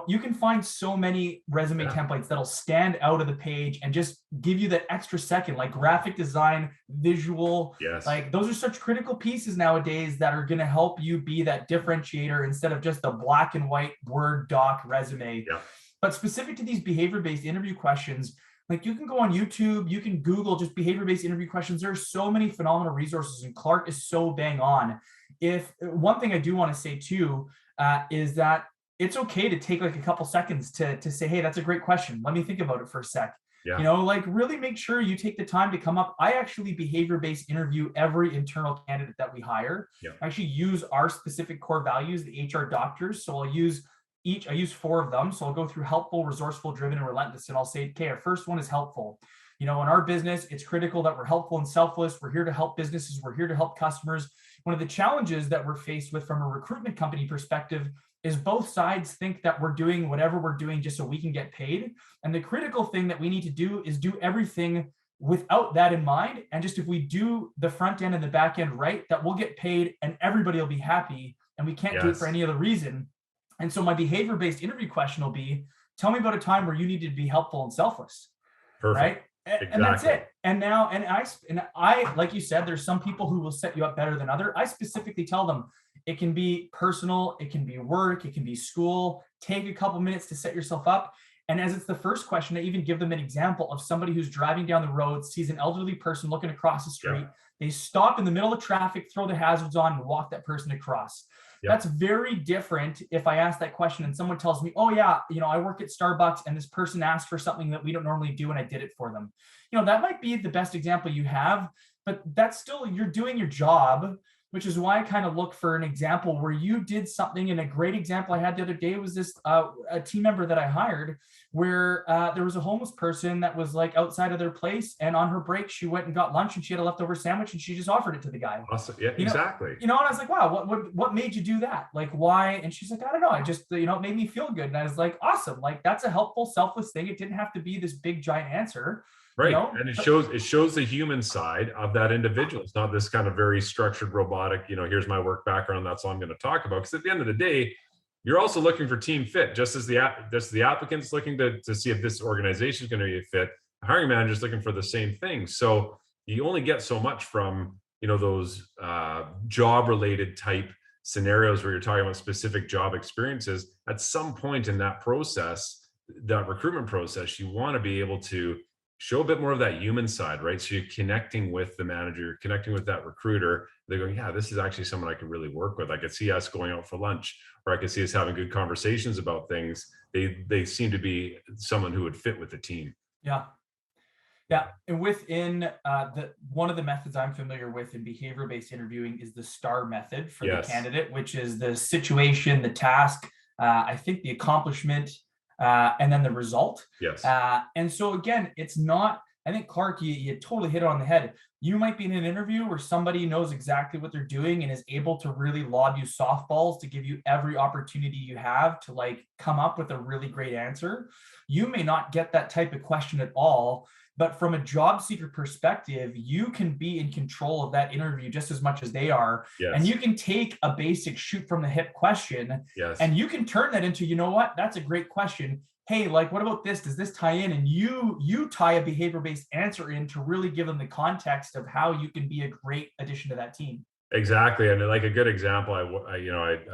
you can find so many resume templates that'll stand out of the page and just give you that extra second, like graphic design, visual. Yes. Like those are such critical pieces nowadays that are going to help you be that differentiator instead of just a black and white Word doc resume. Yeah. But specific to these behavior-based interview questions, like you can go on YouTube, you can Google just behavior-based interview questions. There are so many phenomenal resources, and Clark is so bang on. If one thing I do want to say too is that it's okay to take like a couple seconds to say, hey, that's a great question. Let me think about it for a sec. Yeah. Like really make sure you take the time to come up. I actually behavior-based interview every internal candidate that we hire. Yeah. I actually use our specific core values, the HR doctors. So I use 4 of them. So I'll go through helpful, resourceful, driven, and relentless. And I'll say, okay, our first one is helpful. In our business, it's critical that we're helpful and selfless. We're here to help businesses. We're here to help customers. One of the challenges that we're faced with from a recruitment company perspective is both sides think that we're doing whatever we're doing just so we can get paid. And the critical thing that we need to do is do everything without that in mind. And just if we do the front end and the back end right, that we'll get paid and everybody will be happy. And we can't do it for any other reason. And so my behavior-based interview question will be, tell me about a time where you needed to be helpful and selfless. Perfect. Right? Exactly. And that's it. And now, and I, like you said, there's some people who will set you up better than others. I specifically tell them it can be personal, it can be work, it can be school. Take a couple minutes to set yourself up. And as it's the first question, I even give them an example of somebody who's driving down the road, sees an elderly person looking across the street. Yeah. They stop in the middle of traffic, throw the hazards on, and walk that person across. Yeah. That's very different if I ask that question and someone tells me, oh yeah, I work at Starbucks and this person asked for something that we don't normally do and I did it for them. That might be the best example you have, but that's still, you're doing your job, which is why I kind of look for an example where you did something. And a great example I had the other day was this a team member that I hired where there was a homeless person that was like outside of their place, and on her break she went and got lunch and she had a leftover sandwich and she just offered it to the guy. Awesome. Yeah, exactly. And I was like, wow, what made you do that? Like, why? And she's like, I don't know, I just it made me feel good. And I was like, awesome, like that's a helpful, selfless thing. It didn't have to be this big giant answer. Right. And it shows the human side of that individual. It's not this kind of very structured, robotic, here's my work background, that's all I'm going to talk about. Because at the end of the day, you're also looking for team fit, just as the applicant's looking to see if this organization is going to be a fit. The hiring manager is looking for the same thing. So you only get so much from, those job related type scenarios where you're talking about specific job experiences. At some point in that process, that recruitment process, you want to be able to show a bit more of that human side, right? So you're connecting with the manager, you're connecting with that recruiter. They're going, yeah, this is actually someone I could really work with. I could see us going out for lunch, or I could see us having good conversations about things. They seem to be someone who would fit with the team. Yeah. Yeah. And within one of the methods I'm familiar with in behavior-based interviewing is the STAR method for the candidate, which is the situation, the task, I think the accomplishment, and then the result. Yes. And so again, it's not, I think Clark, you totally hit it on the head. You might be in an interview where somebody knows exactly what they're doing and is able to really lob you softballs to give you every opportunity you have to like come up with a really great answer. You may not get that type of question at all, but from a job seeker perspective, you can be in control of that interview just as much as they are. Yes. And you can take a basic shoot from the hip question, and you can turn that into, that's a great question. Hey, like, what about this? Does this tie in? And you tie a behavior-based answer in to really give them the context of how you can be a great addition to that team. Exactly. And like a good example, I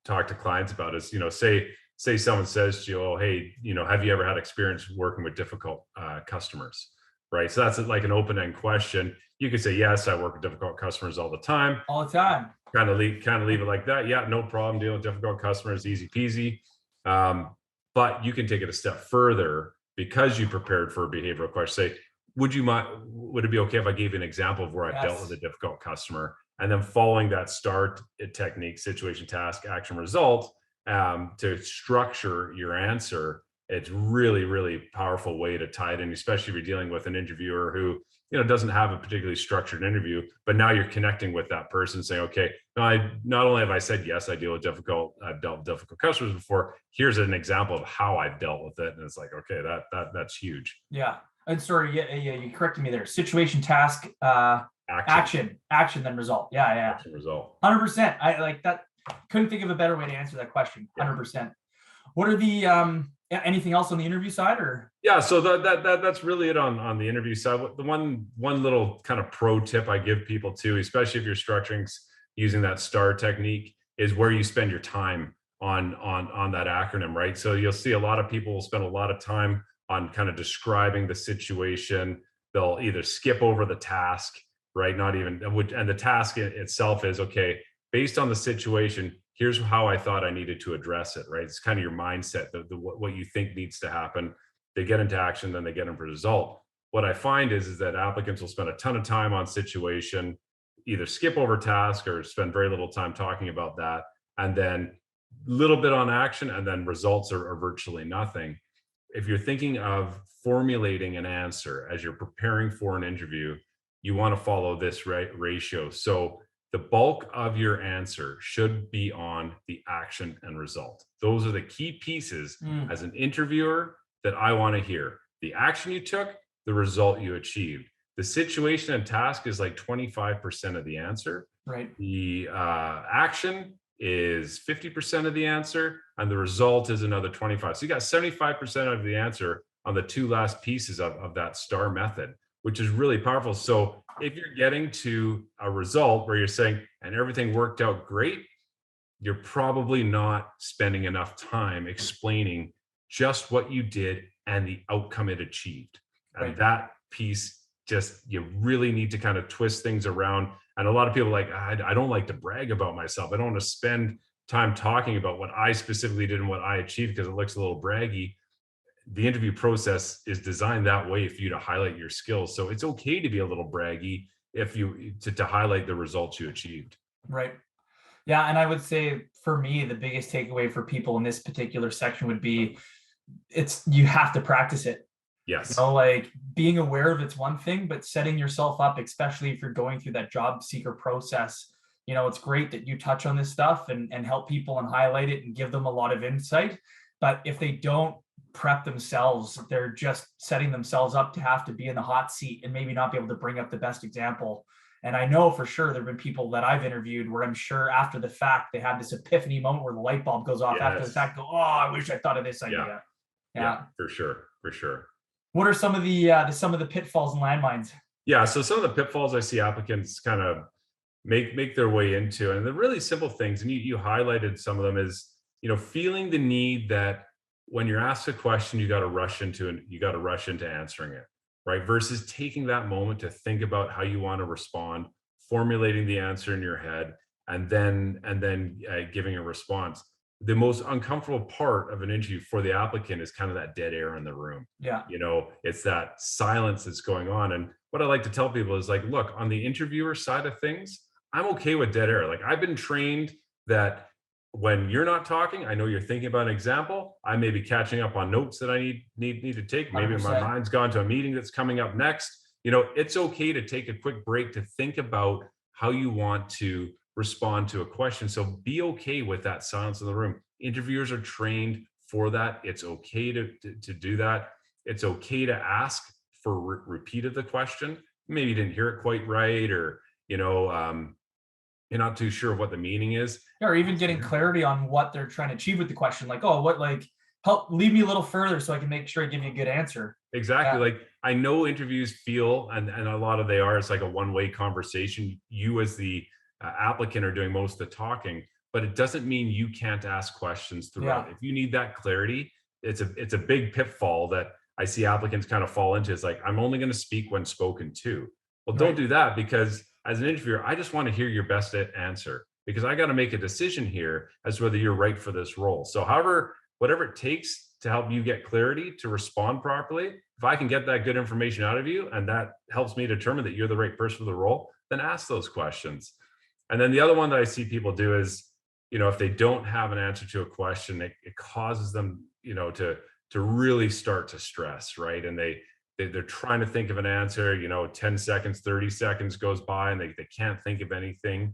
talk to clients about is, say say someone says to you, oh, hey, have you ever had experience working with difficult customers? Right. So that's like an open-end question. You could say, yes, I work with difficult customers all the time. All the time. Kind of leave it like that. Yeah, no problem dealing with difficult customers, easy peasy. But you can take it a step further because you prepared for a behavioral question. Say, would it be okay if I gave you an example of where I've dealt with a difficult customer? And then following that STAR technique, situation, task, action, result, to structure your answer. It's really, really powerful way to tie it in, especially if you're dealing with an interviewer who, doesn't have a particularly structured interview, but now you're connecting with that person saying, okay, not only have I said, yes, I've dealt with difficult customers before, here's an example of how I've dealt with it. And it's like, okay, that's huge. Yeah. And sorry, yeah, you corrected me there. Situation, task, action, then result. Yeah. Action, result. 100%. I like that. Couldn't think of a better way to answer that question. 100%. What are the anything else on the interview side, or? Yeah, so that's really it on the interview side. The one little kind of pro tip I give people too, especially if you're structuring using that STAR technique, is where you spend your time on that acronym, right? So you'll see a lot of people will spend a lot of time on kind of describing the situation. They'll either skip over the task, right? And the task itself is, okay, based on the situation, here's how I thought I needed to address it, right? It's kind of your mindset, what you think needs to happen. They get into action, then they get into result. What I find is that applicants will spend a ton of time on situation, either skip over task or spend very little time talking about that, and then a little bit on action, and then results are virtually nothing. If you're thinking of formulating an answer as you're preparing for an interview, you want to follow this ratio. So the bulk of your answer should be on the action and result. Those are the key pieces as an interviewer that I want to hear. The action you took, the result you achieved. The situation and task is like 25% of the answer. Right. The action is 50% of the answer, and the result is another 25. So you got 75% of the answer on the two last pieces of that STAR method, which is really powerful. So if you're getting to a result where you're saying, and everything worked out great, you're probably not spending enough time explaining just what you did and the outcome it achieved. And that piece, you really need to kind of twist things around. And a lot of people are like, I don't like to brag about myself. I don't want to spend time talking about what I specifically did and what I achieved because it looks a little braggy. The interview process is designed that way for you to highlight your skills. So it's okay to be a little braggy if you to highlight the results you achieved. Right. Yeah. And I would say for me, the biggest takeaway for people in this particular section would be you have to practice it. Yes. Like being aware of it's one thing, but setting yourself up, especially if you're going through that job seeker process, it's great that you touch on this stuff and help people and highlight it and give them a lot of insight. But if they don't prep themselves, they're just setting themselves up to have to be in the hot seat and maybe not be able to bring up the best example. And I know for sure there've been people that I've interviewed where I'm sure after the fact they had this epiphany moment where the light bulb goes off after the fact. Go, oh, I wish I thought of this idea. Yeah, for sure. What are some of the pitfalls and landmines? Yeah, so some of the pitfalls I see applicants kind of make their way into, and the really simple things, and you highlighted some of them, is feeling the need that when you're asked a question, you got to rush into answering it, right? Versus taking that moment to think about how you want to respond, formulating the answer in your head, and then giving a response. The most uncomfortable part of an interview for the applicant is kind of that dead air in the room. Yeah. It's that silence that's going on. And what I like to tell people is like, look, on the interviewer side of things, I'm okay with dead air. Like I've been trained that when you're not talking, I know you're thinking about an example. I may be catching up on notes that I need to take. Maybe 100%. My mind's gone to a meeting that's coming up next. It's okay to take a quick break to think about how you want to respond to a question. So be okay with that silence in the room. Interviewers are trained for that. It's okay to do that. It's okay to ask for repeat of the question. Maybe you didn't hear it quite right, or you're not too sure what the meaning is. Or even getting clarity on what they're trying to achieve with the question. Like, help lead me a little further so I can make sure I give you a good answer. Exactly. Like I know interviews feel, and a lot of it's like a one-way conversation. You as the applicant are doing most of the talking, but it doesn't mean you can't ask questions throughout. Yeah. If you need that clarity, it's a big pitfall that I see applicants kind of fall into. It's like, I'm only going to speak when spoken to. Well, don't Right. do that, because as an interviewer, I just want to hear your best answer, because I got to make a decision here as to whether you're right for this role. So whatever it takes to help you get clarity to respond properly, if I can get that good information out of you and that helps me determine that you're the right person for the role, then ask those questions. And then the other one that I see people do is, if they don't have an answer to a question, it causes them, to really start to stress, right? And they're trying to think of an answer, 10 seconds, 30 seconds goes by and they can't think of anything.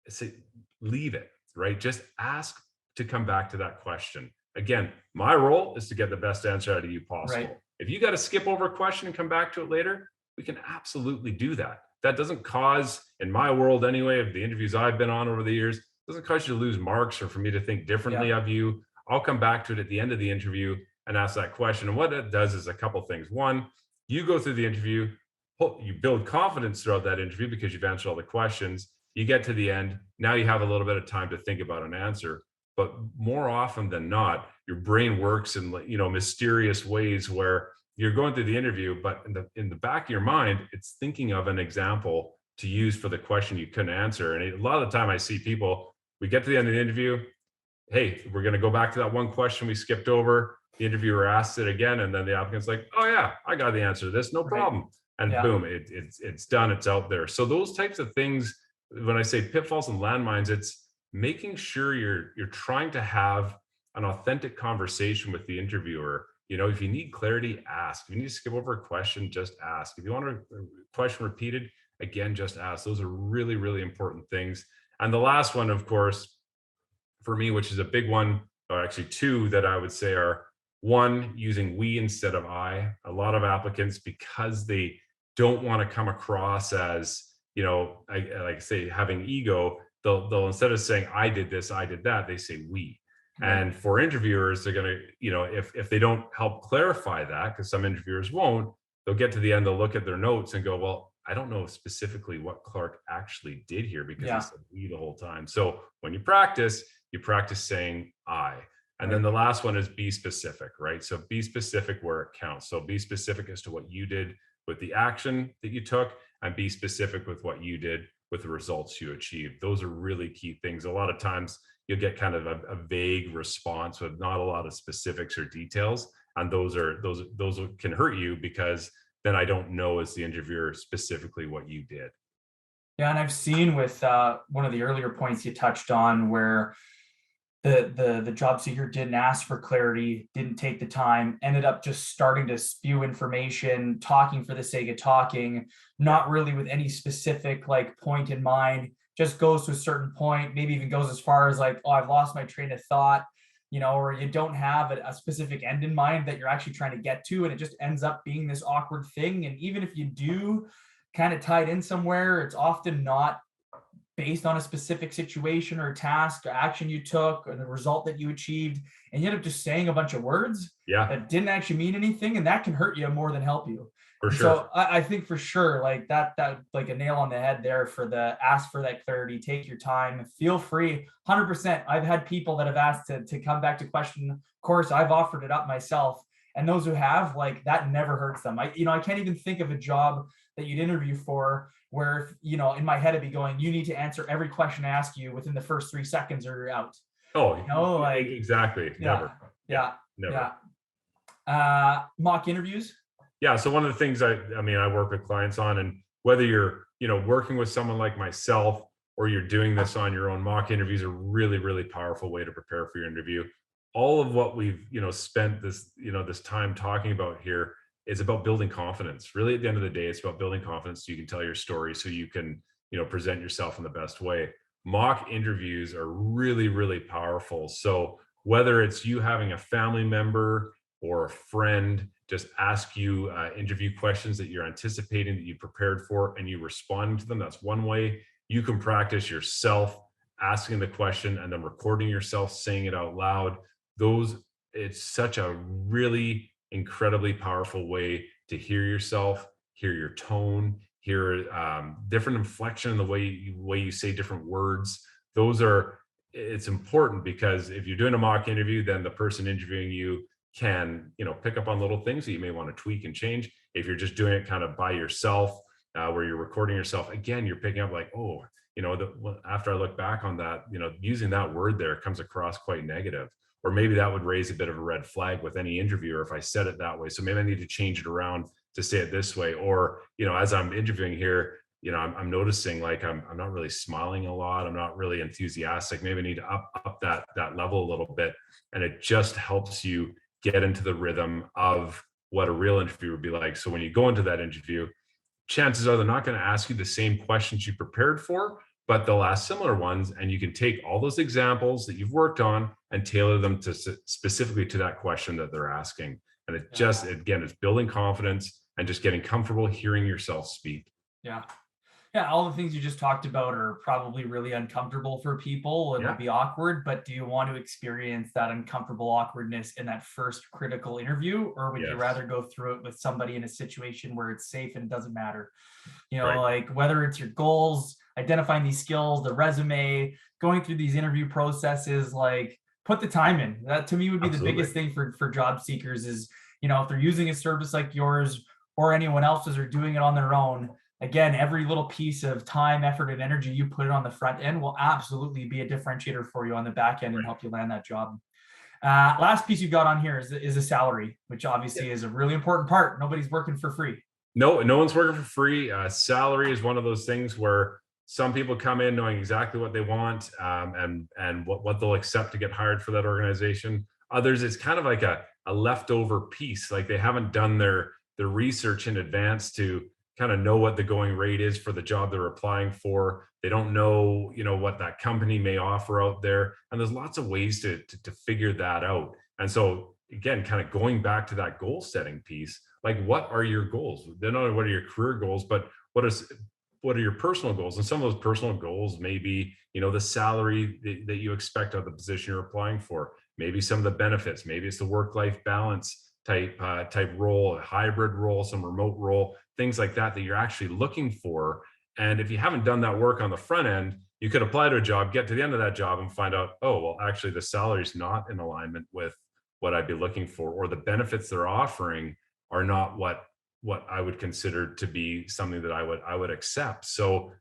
Say, leave it, right? Just ask to come back to that question. Again, my role is to get the best answer out of you possible. Right. If you got to skip over a question and come back to it later, we can absolutely do that. That doesn't cause, in my world anyway, of the interviews I've been on over the years, doesn't cause you to lose marks or for me to think differently of you. I'll come back to it at the end of the interview and ask that question. And what it does is a couple things. One, you go through the interview, you build confidence throughout that interview because you've answered all the questions. You get to the end, now you have a little bit of time to think about an answer. But more often than not, your brain works in mysterious ways where you're going through the interview, but in the back of your mind, it's thinking of an example to use for the question you couldn't answer. And a lot of the time I see people, we get to the end of the interview, hey, we're going to go back to that one question we skipped over. The interviewer asks it again, and then the applicant's like, oh yeah, I got the answer to this, no problem. And boom, it's done, it's out there. So those types of things, when I say pitfalls and landmines, it's making sure you're trying to have an authentic conversation with the interviewer. If you need clarity, ask. If you need to skip over a question, just ask. If you want a question repeated, again, just ask. Those are really, really important things. And the last one, of course, for me, which is a big one, or actually two that I would say are, one, using we instead of I. A lot of applicants, because they don't want to come across as, like I say, having ego, they'll instead of saying I did this, I did that, they say we. And for interviewers, they're going to, if they don't help clarify that, because some interviewers won't, they'll get to the end, they'll look at their notes and go, well, I don't know specifically what Clark actually did here because he said we the whole time. So when you practice saying I. And then the last one is be specific, right? So be specific where it counts. So be specific as to what you did with the action that you took, and be specific with what you did with the results you achieved. Those are really key things. A lot of times you'll get kind of a vague response with not a lot of specifics or details. And those can hurt you, because then I don't know as the interviewer specifically what you did. Yeah, and I've seen with one of the earlier points you touched on where the job seeker didn't ask for clarity, didn't take the time, ended up just starting to spew information, talking for the sake of talking, not really with any specific point in mind, just goes to a certain point, maybe even goes as far as oh, I've lost my train of thought, or you don't have a specific end in mind that you're actually trying to get to, and it just ends up being this awkward thing. And even if you do kind of tie it in somewhere, it's often not based on a specific situation or task or action you took or the result that you achieved, and you end up just saying a bunch of words that didn't actually mean anything, and that can hurt you more than help you. For sure. So I think for sure, that a nail on the head there for the ask for that clarity, take your time, feel free, 100%. I've had people that have asked to come back to question. Of course, I've offered it up myself, and those who have, that never hurts them. I can't even think of a job that you'd interview for where, in my head, I'd be going, you need to answer every question I ask you within the first 3 seconds or you're out. Oh, exactly. Never. Never. Mock interviews. Yeah. So one of the things I work with clients on, and whether you're, working with someone like myself or you're doing this on your own, mock interviews are a really, really powerful way to prepare for your interview. All of what we've, spent this, this time talking about here is about building confidence. Really, at the end of the day, it's about building confidence so you can tell your story, so you can, present yourself in the best way. Mock interviews are really, really powerful. So whether it's you having a family member or a friend just ask you interview questions that you're anticipating, that you prepared for, and you responding to them, that's one way. You can practice yourself asking the question and then recording yourself saying it out loud. It's such a really incredibly powerful way to hear yourself, hear your tone, hear different inflection in the way you say different words. Those are it's important because if you're doing a mock interview, then the person interviewing you can, pick up on little things that you may want to tweak and change. If you're just doing it kind of by yourself, where you're recording yourself, again, you're picking up like, oh, after I look back on that, using that word there comes across quite negative. Or maybe that would raise a bit of a red flag with any interviewer if I said it that way. So maybe I need to change it around to say it this way. Or, as I'm interviewing here, I'm noticing like I'm not really smiling a lot. I'm not really enthusiastic. Maybe I need to up that level a little bit. And it just helps you get into the rhythm of what a real interview would be like. So when you go into that interview, chances are they're not going to ask you the same questions you prepared for, but they'll ask similar ones. And you can take all those examples that you've worked on and tailor them to specifically to that question that they're asking. And it just, again, it's building confidence and just getting comfortable hearing yourself speak. Yeah. Yeah, all the things you just talked about are probably really uncomfortable for people and it'll be awkward, but do you want to experience that uncomfortable awkwardness in that first critical interview, or would you rather go through it with somebody in a situation where it's safe and it doesn't matter? Like whether it's your goals, identifying these skills, the resume, going through these interview processes, like put the time in. That to me would be the biggest thing for job seekers is, if they're using a service like yours or anyone else's or doing it on their own, again, every little piece of time, effort, and energy you put it on the front end will absolutely be a differentiator for you on the back end and help you land that job. Last piece you've got on here is a salary, which obviously is a really important part. Nobody's working for free. No one's working for free. Salary is one of those things where some people come in knowing exactly what they want, and what they'll accept to get hired for that organization. Others, it's kind of like a leftover piece. Like they haven't done their research in advance to kind of know what the going rate is for the job they're applying for. They don't know, what that company may offer out there. And there's lots of ways to figure that out. And so again, kind of going back to that goal setting piece, like what are your goals? Not only what are your career goals, but what are your personal goals? And some of those personal goals may be, the salary that you expect of the position you're applying for, maybe some of the benefits, maybe it's the work-life balance type role, a hybrid role, some remote role, things like that you're actually looking for. And if you haven't done that work on the front end, you could apply to a job, get to the end of that job and find out, oh, well, actually the salary is not in alignment with what I'd be looking for, or the benefits they're offering are not what I would consider to be something that I would accept. So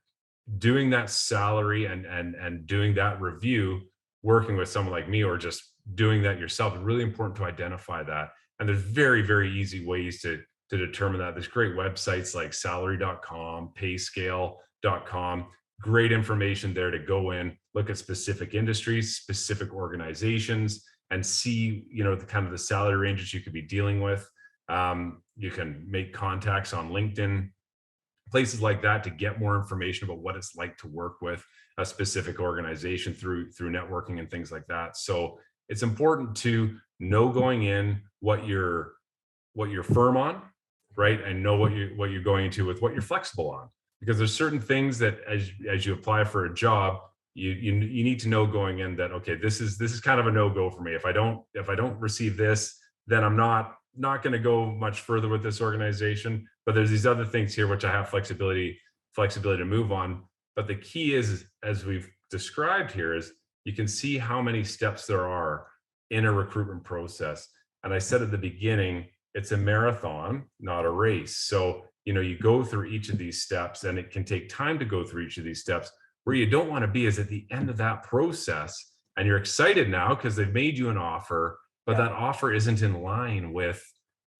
doing that salary and doing that review, working with someone like me, or just doing that yourself, is really important to identify that. And there's very, very easy ways to determine that. There's great websites like salary.com, payscale.com, great information there to go in, look at specific industries, specific organizations, and see, the kind of the salary ranges you could be dealing with. You can make contacts on LinkedIn, places like that, to get more information about what it's like to work with a specific organization through networking and things like that. So it's important to know going in what you're firm on, right? And know what you're going into with what you're flexible on. Because there's certain things that as you apply for a job, you need to know going in that, okay, this is kind of a no-go for me. If I don't receive this, then I'm not going to go much further with this organization. But there's these other things here which I have flexibility to move on. But the key is, as we've described here, is you can see how many steps there are in a recruitment process. And I said at the beginning, it's a marathon, not a race. So, you go through each of these steps, and it can take time to go through each of these steps. Where you don't want to be is at the end of that process, and you're excited now because they've made you an offer, but that offer isn't in line with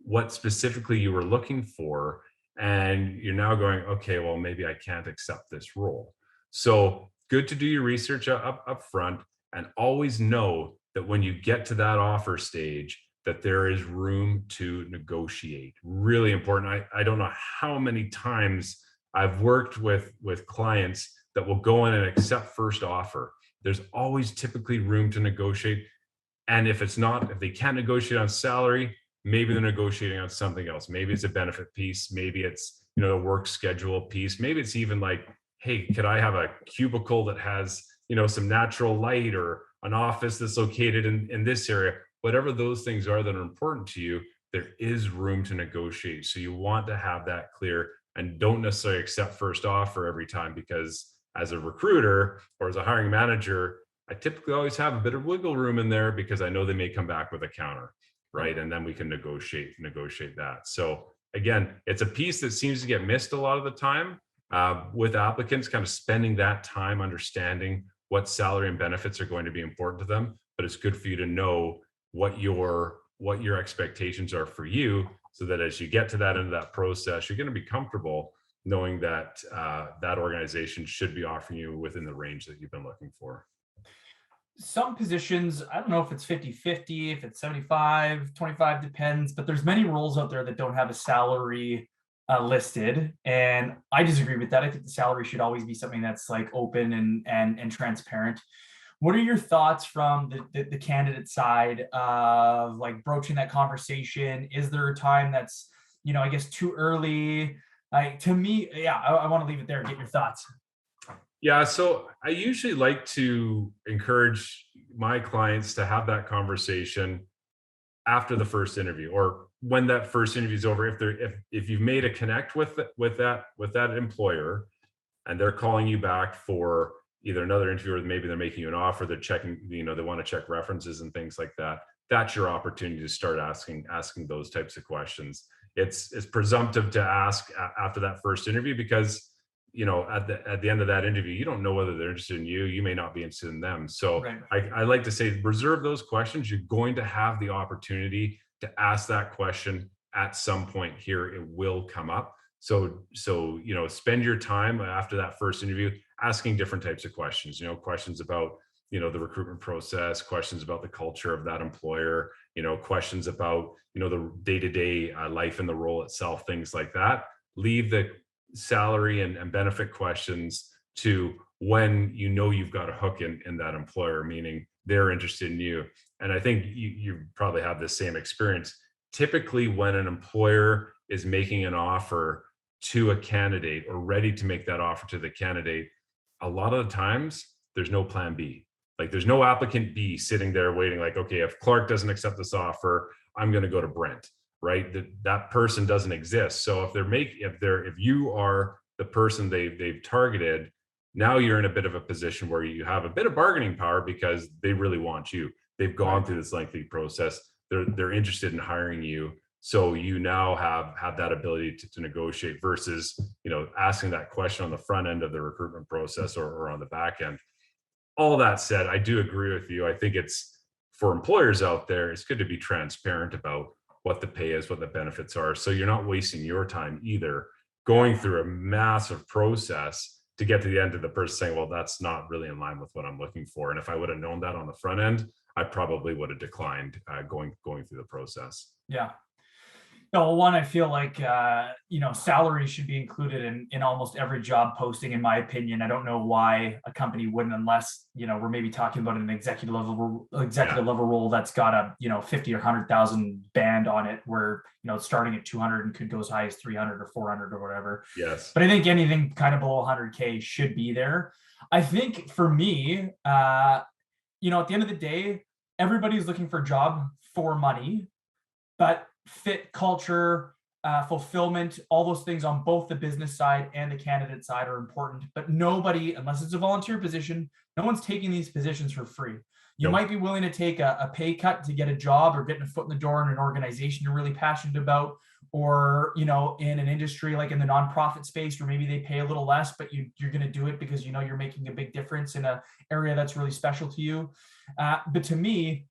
what specifically you were looking for. And you're now going, okay, well, maybe I can't accept this role. So good to do your research up front, and always know that when you get to that offer stage, that there is room to negotiate. Really important. I don't know how many times I've worked with clients that will go in and accept first offer. There's always typically room to negotiate. And if they can't negotiate on salary, maybe they're negotiating on something else. Maybe it's a benefit piece. Maybe it's, a work schedule piece. Maybe it's even like, hey, could I have a cubicle that has, some natural light, or an office that's located in this area? Whatever those things are that are important to you, there is room to negotiate. So you want to have that clear, and don't necessarily accept first offer every time, because as a recruiter or as a hiring manager, I typically always have a bit of wiggle room in there because I know they may come back with a counter, right? Right. And then we can negotiate that. So again, it's a piece that seems to get missed a lot of the time with applicants, kind of spending that time understanding what salary and benefits are going to be important to them. But it's good for you to know what your expectations are for you, so that as you get to that end of that process, you're going to be comfortable knowing that that organization should be offering you within the range that you've been looking for. Some positions, I don't know if it's 50-50, if it's 75-25, depends, but there's many roles out there that don't have a salary listed. And I disagree with that. I think the salary should always be something that's like open and transparent. What are your thoughts from the candidate side of like broaching that conversation? Is there a time that's, I guess too early? Like to me, yeah, I want to leave it there. Get your thoughts. Yeah, so I usually like to encourage my clients to have that conversation after the first interview, or when that first interview is over. If you've made a connect with that employer, and they're calling you back for either another interview, or maybe they're making you an offer, they're checking, they want to check references and things like that. That's your opportunity to start asking those types of questions. It's presumptive to ask after that first interview, because at the end of that interview, you don't know whether they're interested in you. You may not be interested in them. So Right. I like to say, reserve those questions. You're going to have the opportunity to ask that question at some point here. It will come up. So spend your time after that first interview asking different types of questions. Questions about the recruitment process, questions about the culture of that employer, questions about the day-to-day life in the role itself, things like that. Leave the salary and benefit questions to when you've got a hook in that employer, meaning they're interested in you. And I think you probably have the same experience. Typically, when an employer is making an offer to a candidate, or ready to make that offer to the candidate, a lot of the times there's no plan B. Like, there's no applicant B sitting there waiting, like, okay, if Clark doesn't accept this offer, I'm going to go to Brent. Right, that person doesn't exist. So if you are the person they've targeted, now you're in a bit of a position where you have a bit of bargaining power, because they really want you. They've gone through this lengthy process. They're interested in hiring you. So you now have that ability to negotiate, versus asking that question on the front end of the recruitment process, or on the back end. All that said, I do agree with you. I think it's, for employers out there, it's good to be transparent about what the pay is, what the benefits are. So you're not wasting your time either, going through a massive process to get to the end of the person saying, well, that's not really in line with what I'm looking for. And if I would have known that on the front end, I probably would have declined going through the process. Yeah. No, one, I feel like salary should be included in almost every job posting, in my opinion. I don't know why a company wouldn't, unless we're maybe talking about an executive level role that's got a 50 or 100,000 band on it, where it's starting at 200 and could go as high as 300 or 400 or whatever. Yes. But I think anything kind of below 100K should be there. I think for me, at the end of the day, everybody's looking for a job for money, but fit, culture, fulfillment, all those things on both the business side and the candidate side are important. But nobody, unless it's a volunteer position, no one's taking these positions for free. You might be willing to take a pay cut to get a job, or getting a foot in the door in an organization you're really passionate about, or in an industry like in the nonprofit space, where maybe they pay a little less, but you're going to do it because you're making a big difference in an area that's really special to you. But to me,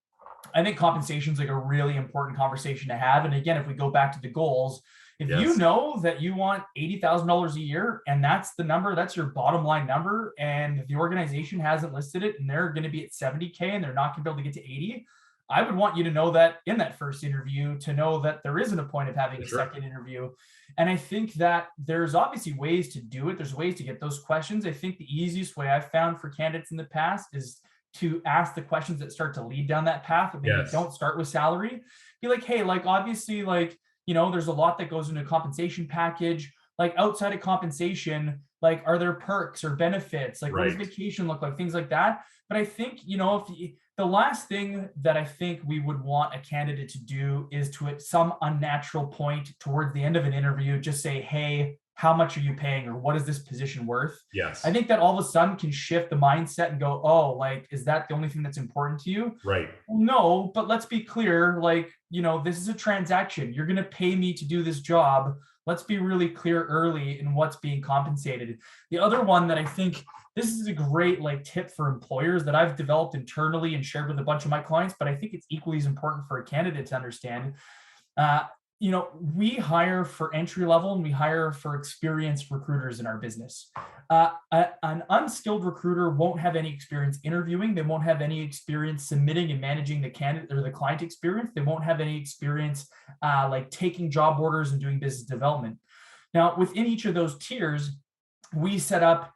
I think compensation is like a really important conversation to have. And again, if we go back to the goals, if you know that you want $80,000 a year, and that's the number, that's your bottom line number, and the organization hasn't listed it and they're going to be at 70K and they're not going to be able to get to 80, I would want you to know that in that first interview, to know that there isn't a point of having a second interview. And I think that there's obviously ways to do it. There's ways to get those questions. I think the easiest way I've found for candidates in the past is to ask the questions that start to lead down that path. And maybe don't start with salary. Be like, hey, like, obviously, like, there's a lot that goes into a compensation package. Like, outside of compensation, like, are there perks or benefits? Like, what does vacation look like? Things like that. But I think, if the last thing that I think we would want a candidate to do is to, at some unnatural point towards the end of an interview, just say, hey, how much are you paying, or what is this position worth? Yes. I think that all of a sudden can shift the mindset and go, oh, like, is that the only thing that's important to you? Right. No, but let's be clear, like, this is a transaction. You're going to pay me to do this job. Let's be really clear early in what's being compensated. The other one that I think this is a great like tip for employers that I've developed internally and shared with a bunch of my clients, but I think it's equally as important for a candidate to understand. We hire for entry level and we hire for experienced recruiters in our business. An unskilled recruiter won't have any experience interviewing. They won't have any experience submitting and managing the candidate or the client experience. They won't have any experience like taking job orders and doing business development. Now, within each of those tiers, we set up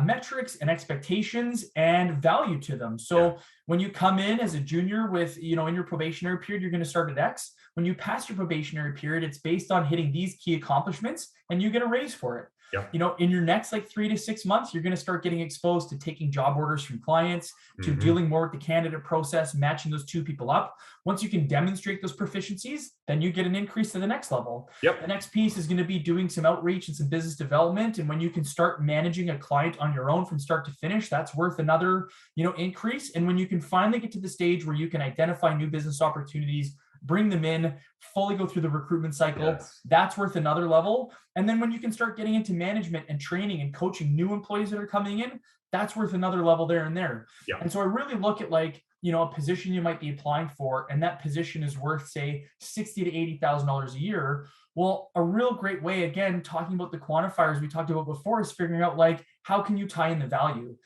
metrics and expectations and value to them. So when you come in as a junior with, in your probationary period, you're going to start at X. When you pass your probationary period, it's based on hitting these key accomplishments and you get a raise for it. Yep. In your next like 3 to 6 months, you're going to start getting exposed to taking job orders from clients, to dealing more with the candidate process, matching those two people up. Once you can demonstrate those proficiencies, then you get an increase to the next level. Yep. The next piece is going to be doing some outreach and some business development. And when you can start managing a client on your own from start to finish, that's worth another, increase. And when you can finally get to the stage where you can identify new business opportunities, bring them in, fully go through the recruitment cycle, that's worth another level. And then when you can start getting into management and training and coaching new employees that are coming in, that's worth another level there and there. Yeah. And so I really look at like, a position you might be applying for, and that position is worth, say, $60,000 to $80,000 a year. Well, a real great way, again, talking about the quantifiers we talked about before, is figuring out like, how can you tie in the value?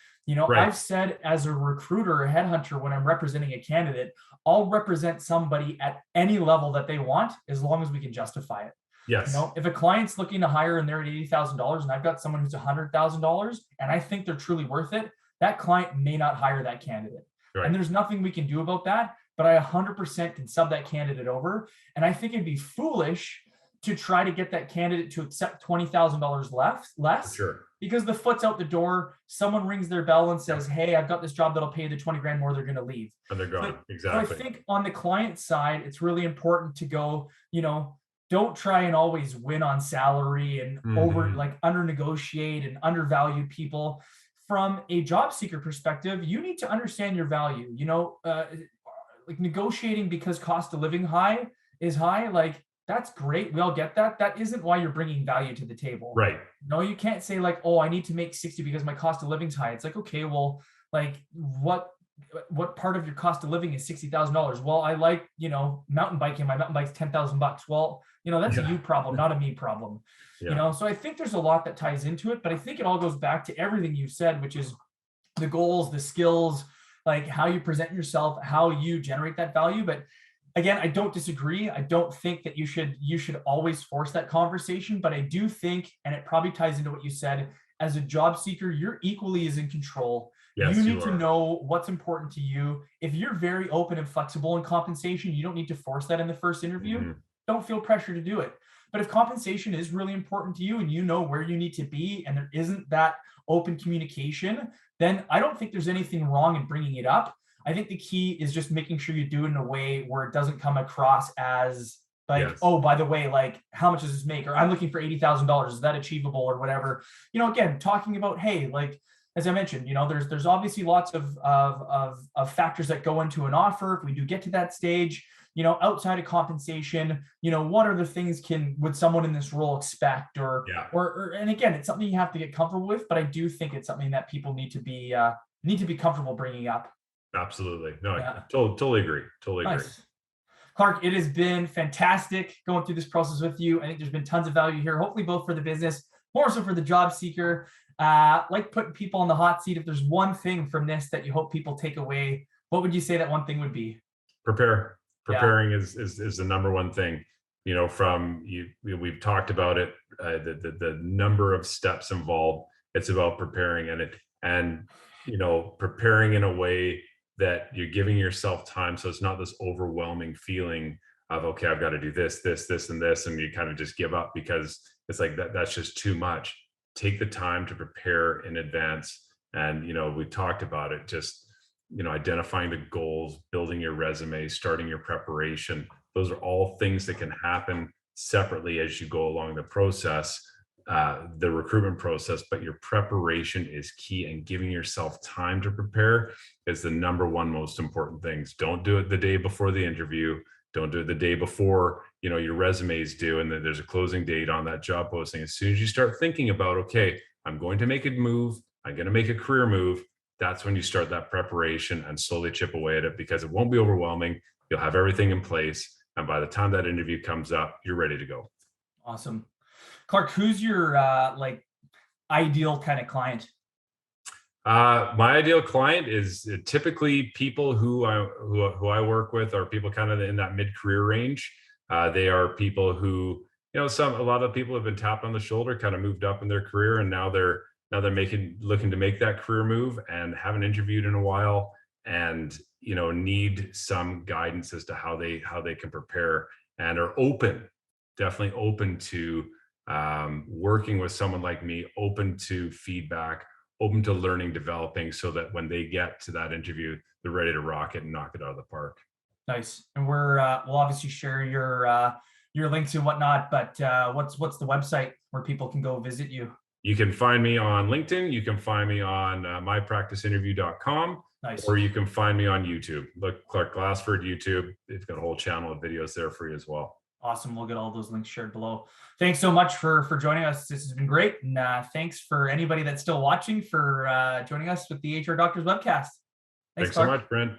I've said as a recruiter or headhunter, when I'm representing a candidate, I'll represent somebody at any level that they want, as long as we can justify it. Yes. If a client's looking to hire and they're at $80,000 and I've got someone who's $100,000 and I think they're truly worth it, that client may not hire that candidate. Right. And there's nothing we can do about that, but I 100% can sub that candidate over. And I think it'd be foolish to try to get that candidate to accept $20,000 less. Sure. Because the foot's out the door, someone rings their bell and says, hey, I've got this job that'll pay the 20 grand more, they're going to leave. And they're gone. Exactly. So I think on the client side, it's really important to go, don't try and always win on salary and under negotiate and undervalue people. From a job seeker perspective, you need to understand your value, like negotiating because cost of living is high. Like, that's great. We all get that. That isn't why you're bringing value to the table. Right. No, you can't say like, oh, I need to make 60 because my cost of living's high. It's like, okay, well, like what part of your cost of living is $60,000? Well, I like, mountain biking. My mountain bike's $10,000. Well, that's a you problem, not a me problem. Yeah. So I think there's a lot that ties into it, but I think it all goes back to everything you said, which is the goals, the skills, like how you present yourself, how you generate that value. But again, I don't disagree. I don't think that you should always force that conversation, but I do think, and it probably ties into what you said, as a job seeker, you're equally as in control. Yes, you need to know what's important to you. If you're very open and flexible in compensation, you don't need to force that in the first interview. Don't feel pressure to do it. But if compensation is really important to you and you know where you need to be and there isn't that open communication, then I don't think there's anything wrong in bringing it up. I think the key is just making sure you do it in a way where it doesn't come across as like, oh, by the way, like, how much does this make? Or I'm looking for $80,000. Is that achievable or whatever? Again, talking about, hey, like, as I mentioned, there's obviously lots of factors that go into an offer. If we do get to that stage, outside of compensation, what are the things would someone in this role expect or and again, it's something you have to get comfortable with, but I do think it's something that people need to be comfortable bringing up. Absolutely. No, I totally agree. Totally agree. Clark, it has been fantastic going through this process with you. I think there's been tons of value here, hopefully both for the business, more so for the job seeker. Like putting people on the hot seat. If there's one thing from this that you hope people take away, what would you say that one thing would be? Preparing is the number one thing. We've talked about it, the number of steps involved. It's about preparing and preparing in a way that you're giving yourself time. So it's not this overwhelming feeling of, okay, I've got to do this, and this, and you kind of just give up because it's like that's just too much. Take the time to prepare in advance. And, we talked about it, just, identifying the goals, building your resume, starting your preparation. Those are all things that can happen separately as you go along the process. the recruitment process, but your preparation is key, and giving yourself time to prepare is the number one most important things. Don't do it the day before the interview. Don't do it the day before, your resume is due and then there's a closing date on that job posting. As soon as you start thinking about, okay, I'm going to make a move, I'm going to make a career move, that's when you start that preparation and slowly chip away at it, because it won't be overwhelming. You'll have everything in place. And by the time that interview comes up, you're ready to go. Awesome. Clark, who's your ideal kind of client? My ideal client is typically people who I work with are people kind of in that mid-career range. They are people who, a lot of people have been tapped on the shoulder, kind of moved up in their career, and now they're looking to make that career move and haven't interviewed in a while, and need some guidance as to how they can prepare, and are definitely open to working with someone like me, open to feedback, open to learning, developing, so that when they get to that interview, they're ready to rock it and knock it out of the park. Nice. And we'll obviously share your links and whatnot, but what's the website where people can go visit you? You can find me on LinkedIn. You can find me on mypracticeinterview.com. Nice. Or you can find me on YouTube. Look, Clark Glassford YouTube. They've got a whole channel of videos there for you as well. Awesome. We'll get all those links shared below. Thanks so much for joining us. This has been great. And thanks for anybody that's still watching for joining us with the HR Doctors Webcast. Thanks so much, Brent.